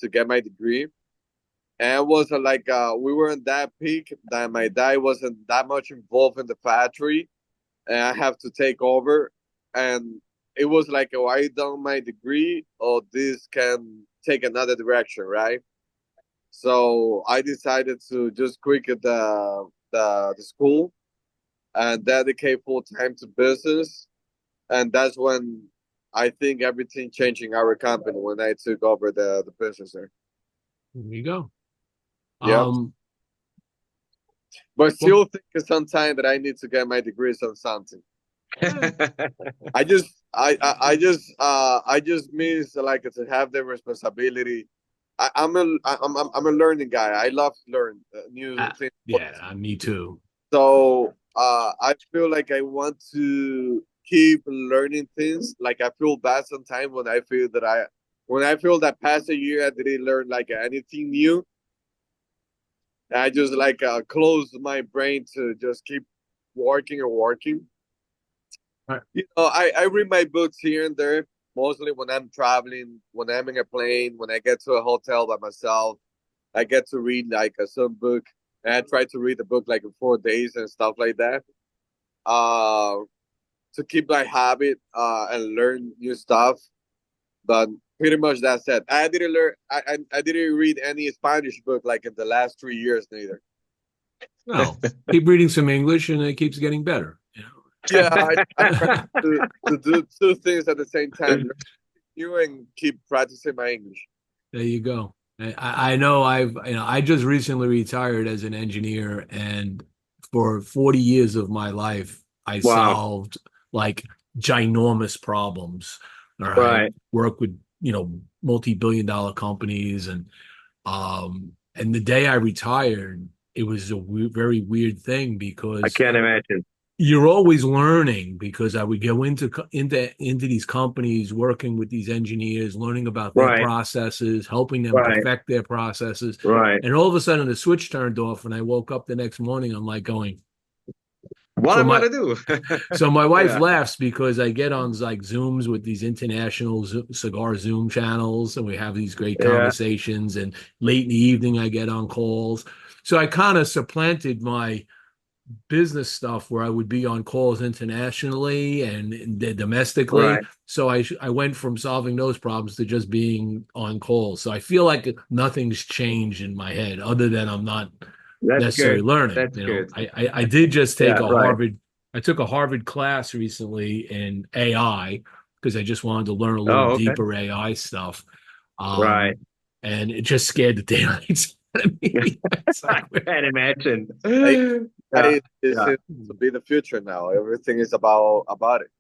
to get my degree. And it was like we were in that peak that my dad wasn't that much involved in the factory, and I have to take over. And it was like, oh, I done my degree, or this can take another direction, right? So I decided to just quit the school and dedicate full time to business. And that's when I think everything changed in our company when I took over the business there. There you go. Yep. But Well, still think sometimes that I need to get my degrees on something. I just miss like to have the responsibility. I'm a learning guy. I love to learn new things. yeah, me too. So I feel like I want to keep learning things. Like I feel bad sometimes when I feel that past a year I didn't learn like anything new. I just like close my brain to just keep working and working. Right. I read my books here and there, mostly when I'm traveling, when I'm in a plane, when I get to a hotel by myself. I get to read like some book, and I try to read the book like in 4 days and stuff like that. Uh, to keep my habit and learn new stuff. But Pretty much that's it. I didn't learn. I didn't read any Spanish book like in the last 3 years neither. No, keep reading some English, and it keeps getting better. You know? Yeah, I try to do two things at the same time. Learn you and keep practicing my English. There you go. I know I just recently retired as an engineer, and for 40 years of my life, I Wow. solved like ginormous problems. All right. Right. Work with, multi-billion dollar companies, and the day I retired, it was a very weird thing I because can't imagine. you're always learning, because I would go into these companies, working with these engineers, learning about their Right. processes, helping them Right. perfect their processes. Right. And all of a sudden the switch turned off, and I woke up the next morning, I'm like going, What so am I my gonna do? so my wife Yeah. laughs because I get on like Zooms with these international cigar Zoom channels, and we have these great Yeah. conversations, and late in the evening I get on calls. So I kind of supplanted my business stuff where I would be on calls internationally and domestically. Right. So I went from solving those problems to just being on calls. So I feel like nothing's changed in my head, other than I'm not That's necessarily good. learning. That's good. I did just take Yeah. Right. I took a Harvard class recently in AI, because I just wanted to learn a little Oh, okay. deeper AI stuff. Right. And it just scared the daylights out of me. It's I like, can't imagine. AI Yeah. is Yeah. to be the future now. Everything is about it.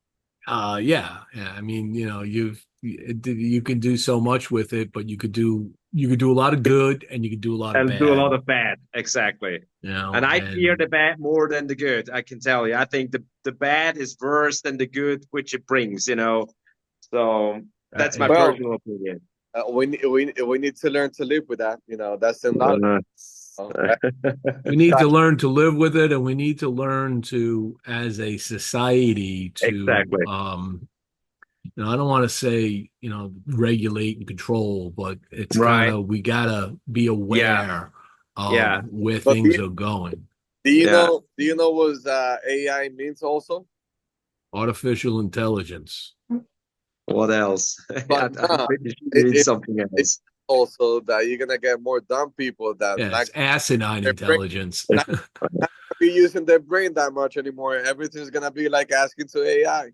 yeah. I mean, you can do so much with it, but you could do a lot of good, and you could do a lot of And do a lot bad. of bad. Exactly. You know, And I fear and the bad more than the good. I can tell you. I think the bad is worse than the good which it brings. So that's my yeah. Well, personal opinion. we need to learn to live with that. That's the knowledge. Uh, We need to Gotcha. learn to live with it, and we need to learn to, as a society, to exactly. I don't want to say, regulate and control, but it's kind Right. of, we gotta be Yeah. aware of Yeah. where But things are going. Yeah. do you know what AI means also? Artificial intelligence. What else? But I'm pretty sure it it, means it, something it's else. also that you're gonna get more dumb people that Yeah, not it's asinine their brain intelligence. not gonna be using their brain that much anymore. Everything's gonna be like asking to AI.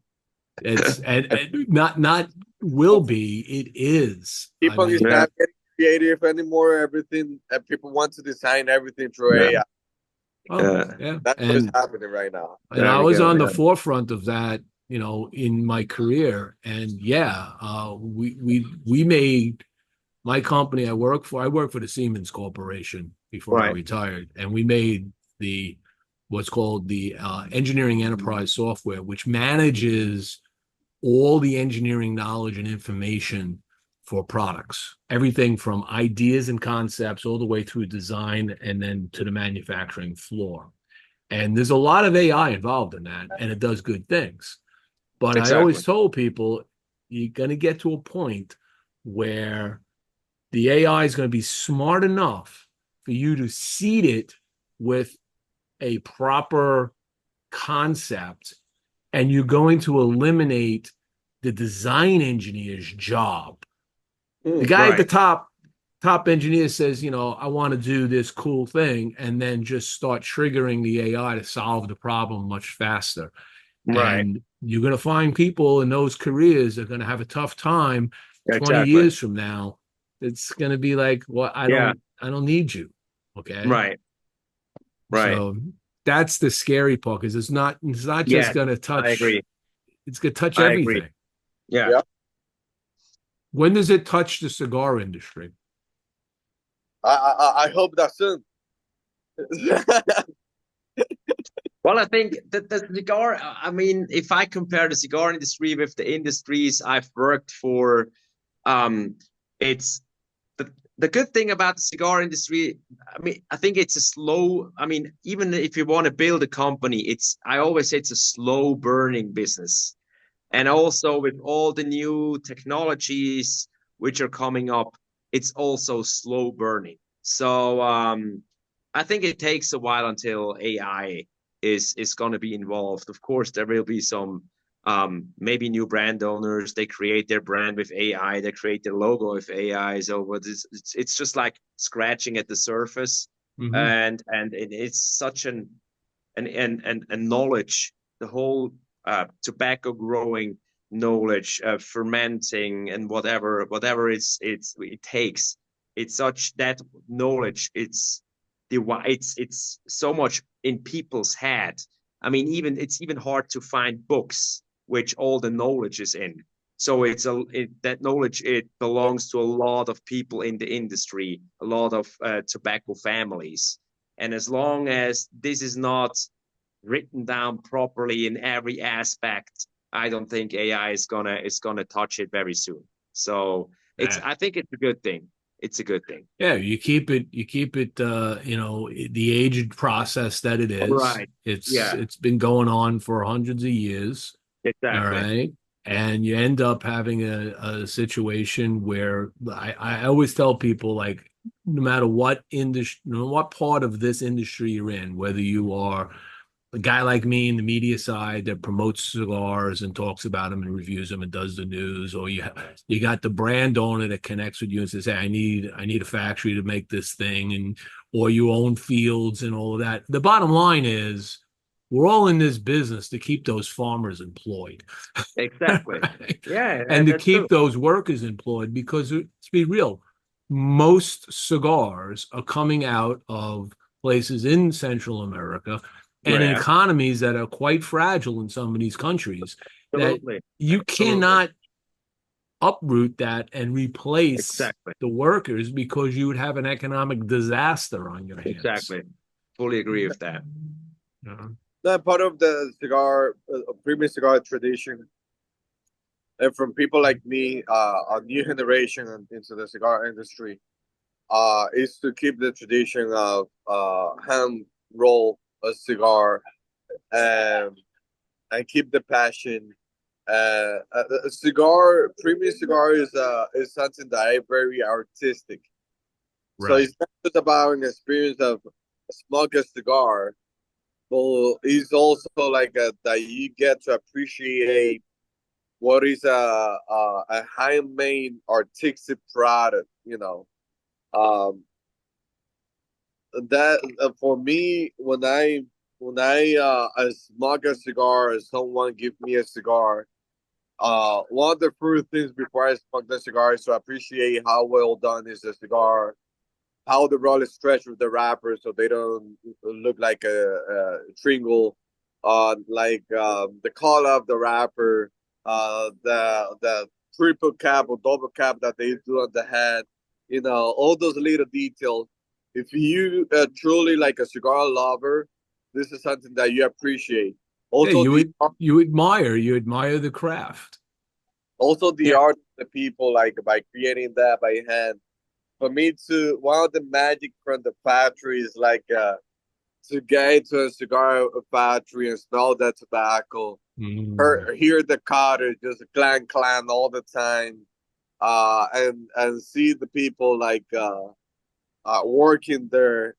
It's and not will be, it is. I People is mean, Yeah. not getting creative anymore. Everything and people want to design everything through Yeah. AI. oh Yeah. yeah, That's what is happening right now. and There I we was go. on the Yeah. forefront of that, in my career. And yeah, we made my company I work for. I worked for the Siemens Corporation before I Right. retired, and we made the what's called the engineering enterprise software, which manages all the engineering knowledge and information for products, everything from ideas and concepts all the way through design and then to the manufacturing floor. And there's a lot of AI involved in that, and it does good things. But I Exactly. always told people, you're going to get to a point where the AI is going to be smart enough for you to seed it with a proper concept, and you're going to eliminate the design engineer's job. The guy at the Right. top engineer says, I want to do this cool thing, and then just start triggering the AI to solve the problem much faster. Right. And you're going to find people in those careers are going to have a tough time 20 Exactly. years from now. It's going to be like, well, Yeah. I don't need you. Okay. Right. Right. So that's the scary part, because it's not just Yes. going to I agree. it's going to touch I agree. everything. Yeah. Yeah. When does it touch the cigar industry? I hope that soon. Well, I think that the cigar, I mean, if I compare the cigar industry with the industries I've worked for, it's the good thing about the cigar industry. I mean, I think it's a slow, I mean, even if you want to build a company, I always say it's a slow burning business. And also with all the new technologies which are coming up, it's also slow burning. So I think it takes a while until AI is going to be involved. Of course, there will be some maybe new brand owners, they create their brand with AI, they create their logo with AI. So it's just like scratching at the surface, Mm-hmm. and it's such an knowledge, the whole tobacco growing knowledge, fermenting and whatever it takes. It's such that knowledge. It's so much in people's head. I mean, it's even hard to find books which all the knowledge is in. So that knowledge, it belongs to a lot of people in the industry, a lot of tobacco families. And as long as this is not written down properly in every aspect, I don't think AI is gonna touch it very soon. So Yeah. I think it's a good thing. It's a good thing. Yeah, you keep it, the aged process that it is. Right. It's Yeah, it's been going on for hundreds of years. All exactly. right. And you end up having a situation where I always tell people, like, no matter what industry, no matter what part of this industry you're in, whether you are a guy like me in the media side that promotes cigars and talks about them and reviews them and does the news, or you got the brand owner that connects with you and says, "Hey, I need a factory to make this thing," and or you own fields and all of that. The bottom line is we're all in this business to keep those farmers employed. Exactly. Right? Yeah, And to that's true. keep those workers employed, because let's be real, most cigars are coming out of places in Central America and in Yeah, economies that are quite fragile in some of these countries, that absolutely. you Absolutely. cannot uproot that and replace Exactly. the workers, because you would have an economic disaster on your hands. Exactly. Fully agree with that. Uh, That part of the cigar, premium cigar tradition, and from people like me, a new generation into the cigar industry, is to keep the tradition of hand roll a cigar, and keep the passion. A cigar, premium cigar is something that is very artistic. So right. it's not just about an experience of smoke a cigar, but it's also like that you get to appreciate what is a handmade artistic product. That for me, when I smoke a cigar, and someone give me a cigar, one of the first things before I smoke the cigar is to appreciate how well done is the cigar, how the roll is stretched with the wrapper so they don't look like a tringle, the color of the wrapper, the triple cap or double cap that they do on the head, all those little details. If you truly like a cigar lover, this is something that you appreciate. Yeah, Also, you admire the craft. the Yeah. art of the people, like by creating that by hand. For me, to one of the magic from the factory is like to get into a cigar factory and smell that tobacco, Mm. hear the cutter just clang clang all the time, and see the people like working there,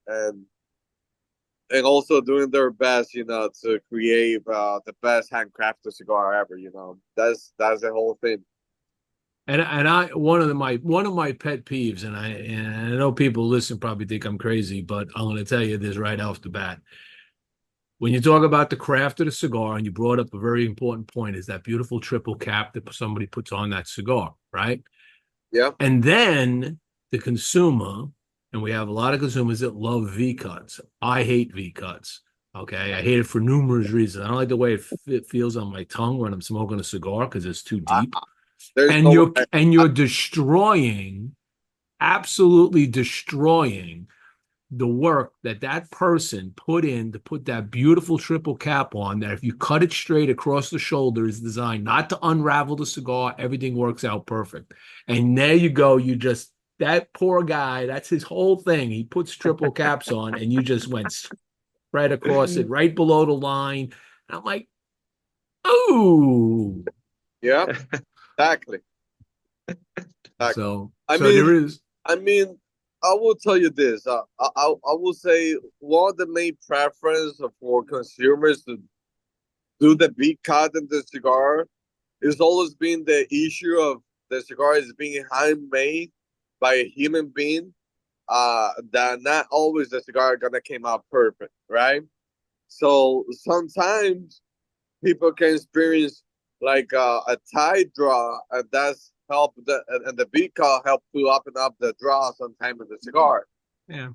and also doing their best, to create the best handcrafted cigar ever. That's the whole thing. And I one of my pet peeves, and I know people listen probably think I'm crazy, but I'm going to tell you this right off the bat. When you talk about the craft of the cigar, and you brought up a very important point, is that beautiful triple cap that somebody puts on that cigar, right? Yeah. And then the consumer, and we have a lot of consumers that love V cuts. I hate V cuts. Okay, I hate it for numerous reasons. I don't like the way it feels on my tongue when I'm smoking a cigar because it's too I, deep. there's And no you're way. and you're destroying, absolutely destroying the work that person put in to put that beautiful triple cap on, that if you cut it straight across the shoulder is designed not to unravel the cigar. Everything works out perfect. And there you go. That poor guy, that's his whole thing. He puts triple caps on and you just went right across it, right below the line. And I'm like, oh. Yeah, exactly. Exactly. So, I so there mean, is. I mean, I will tell you this. I will say one of the main preference for consumers do the big cut in the cigar, it's always been the issue of the cigar is being handmade by a human being. That not always the cigar gonna came out perfect, right? So sometimes people can experience like a tight draw, and that's help and the big cut help to open up the draw sometime in the cigar. Yeah.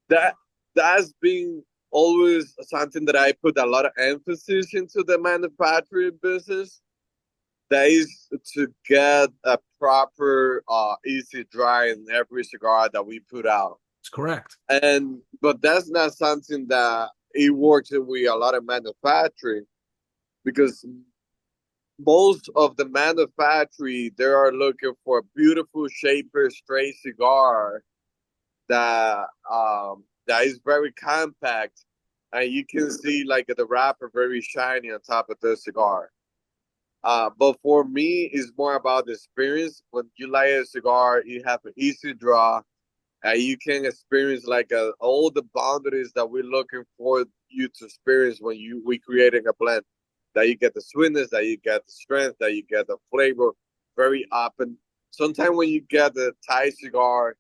That that's been always something that I put a lot of emphasis into the manufacturing business. That is to get a proper easy dry in every cigar that we put out. That's correct. And but that's not something that it works with a lot of manufacturing, because most of the manufacturing they are looking for a beautiful shaper straight cigar that that is very compact, and you can see like the wrapper very shiny on top of the cigar. But for me, it's more about the experience. When you light a cigar, you have an easy draw. You can experience like all the boundaries that we're looking for you to experience when we creating a blend. That you get the sweetness, that you get the strength, that you get the flavor, very up. And sometimes when you get the Thai cigar,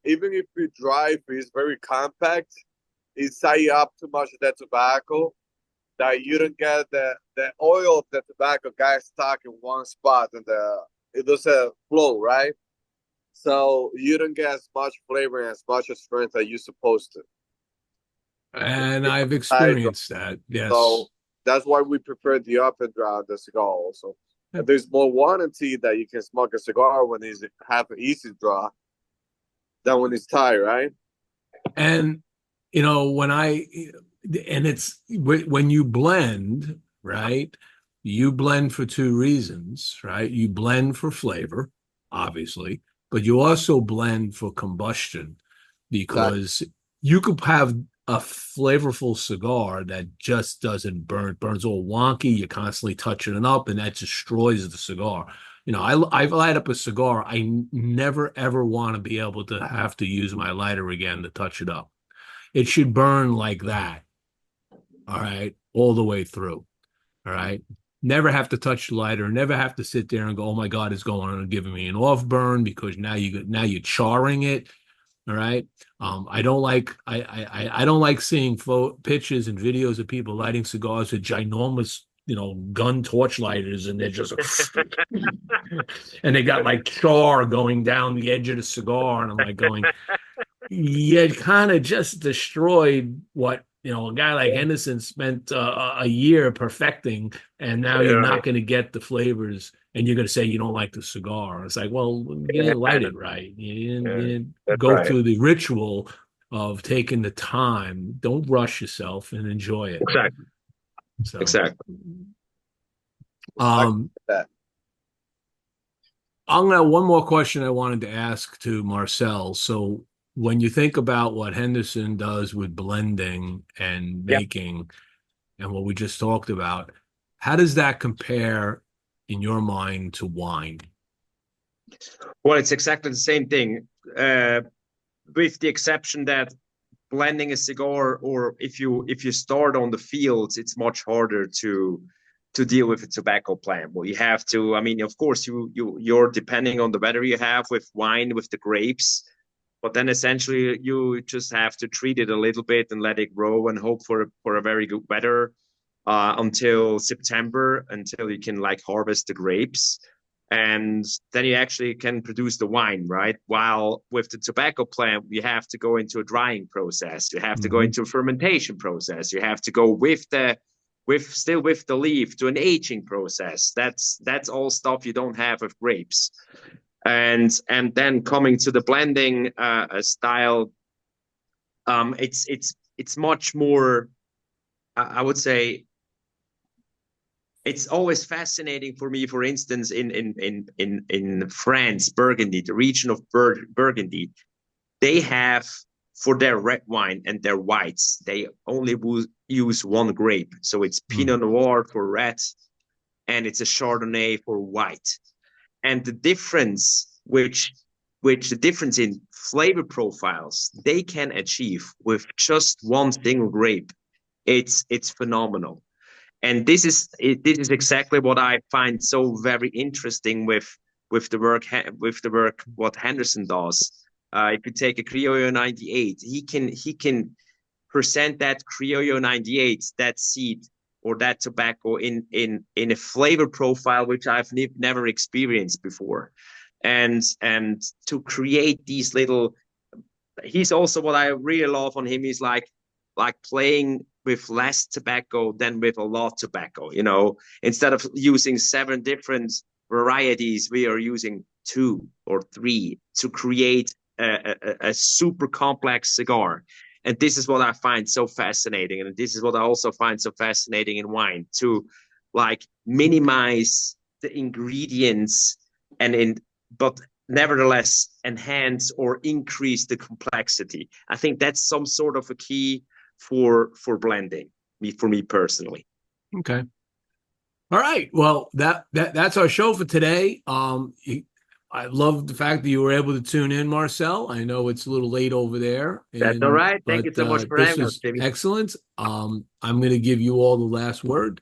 even if you dry, it's very compact. It's tie up too much of that tobacco that you don't get the oil of the tobacco guys stuck in one spot, and it doesn't flow, right? So you don't get as much flavor and as much strength as you're supposed to. And I've I experienced that. Yes. So that's why we prefer the up and draw the cigar also. Yep. And there's more warranty that you can smoke a cigar when it's have an easy draw than when it's tight, right? And you know, it's when you blend, right? You blend for two reasons, right? You blend for flavor, obviously, but you also blend for combustion, because you could have a flavorful cigar that just doesn't burns all wonky. You're constantly touching it up, and that destroys the cigar. You know, I light up a cigar. I never ever want to be able to have to use my lighter again to touch it up. It should burn like that. All right, all the way through. All right. Never have to touch the lighter. Never have to sit there and go, "Oh my God, it's going on and giving me an off burn," because now you're charring it. All right. I don't like seeing pictures and videos of people lighting cigars with ginormous, gun torch lighters, and they're just and they got like char going down the edge of the cigar, and I'm like going, you kind of just destroyed what a guy like Henderson spent a year perfecting, and now you're not going to get the flavors, and you're going to say you don't like the cigar. It's like, well, you didn't light it right. You didn't go through the ritual of taking the time. Don't rush yourself and enjoy it. Exactly. So, exactly. I'm gonna have one more question I wanted to ask to Marcel. So when you think about what Henderson does with blending and making and what we just talked about, how does that compare in your mind to wine? Well, it's exactly the same thing, with the exception that blending a cigar, or if you start on the fields, it's much harder to deal with a tobacco plant. Well, you have to, I mean, of course, you're depending on the weather you have with wine, with the grapes. But then essentially you just have to treat it a little bit and let it grow and hope for a very good weather until September, until you can like harvest the grapes. And then you actually can produce the wine, right? While with the tobacco plant, you have to go into a drying process. You have to go into a fermentation process. You have to go with the leaf to an aging process. That's all stuff you don't have with grapes. And then coming to the blending style, it's much more. I would say it's always fascinating for me. For instance, in France, Burgundy, the region of Burgundy, they have for their red wine and their whites, they only use one grape. So it's Pinot Noir for red, and it's a Chardonnay for white. And the difference, which the difference in flavor profiles they can achieve with just one single grape, It's phenomenal. And this is exactly what I find so very interesting with the work what Henderson does. If you take a Criollo 98, he can present that Criollo 98, that seed or that tobacco in a flavor profile which I've never experienced before, and to create these little. He's also, what I really love on him is like playing with less tobacco than with a lot tobacco. You know, instead of using 7 different varieties, we are using 2 or 3 to create a super complex cigar. And this is what I find so fascinating. And this is what I also find so fascinating in wine, to like minimize the ingredients but nevertheless enhance or increase the complexity. I think that's some sort of a key for blending, for me personally. Okay. All right. Well, that's our show for today. I love the fact that you were able to tune in, Marcel. I know it's a little late over there. That's all right. Thank you so much for having us, Jimmie. Excellent. I'm going to give you all the last word.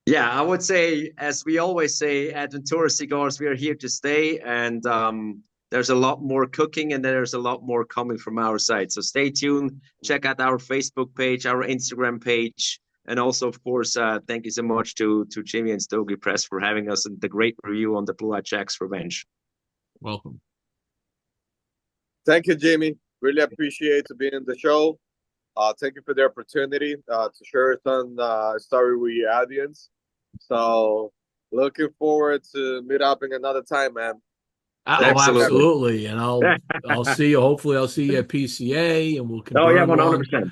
Yeah, I would say, as we always say, ADVentura Cigars, we are here to stay. And there's a lot more cooking and there's a lot more coming from our side. So stay tuned. Check out our Facebook page, our Instagram page. And also, of course, thank you so much to Jimmie and Stogie Press for having us and the great review on the Blue Eyed Jack's Revenge. Welcome. Thank you, Jimmie. Really appreciate to be in the show. Thank you for the opportunity to share some story with your audience. So looking forward to meet up in another time, man. Absolutely. And I'll see you. Hopefully I'll see you at PCA and we'll confirm. Oh yeah, 100%.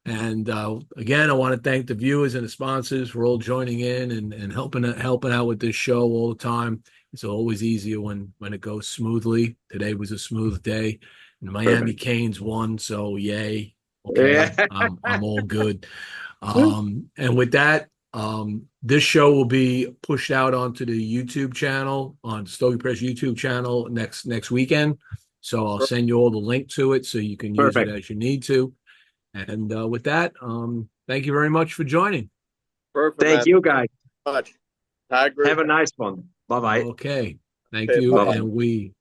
And again, I want to thank the viewers and the sponsors for all joining in and helping out with this show all the time. It's always easier when it goes smoothly. Today was a smooth day. And Miami Canes won, so yay. Okay, yeah. I'm all good. And with that, this show will be pushed out onto the YouTube channel, on Stogie Press YouTube channel next weekend. So I'll send you all the link to it so you can use it as you need to. And with that, thank you very much for joining. Perfect. Thank you, guys. Much. Have a nice one. Bye-bye. Okay. Thank you. Bye-bye. And we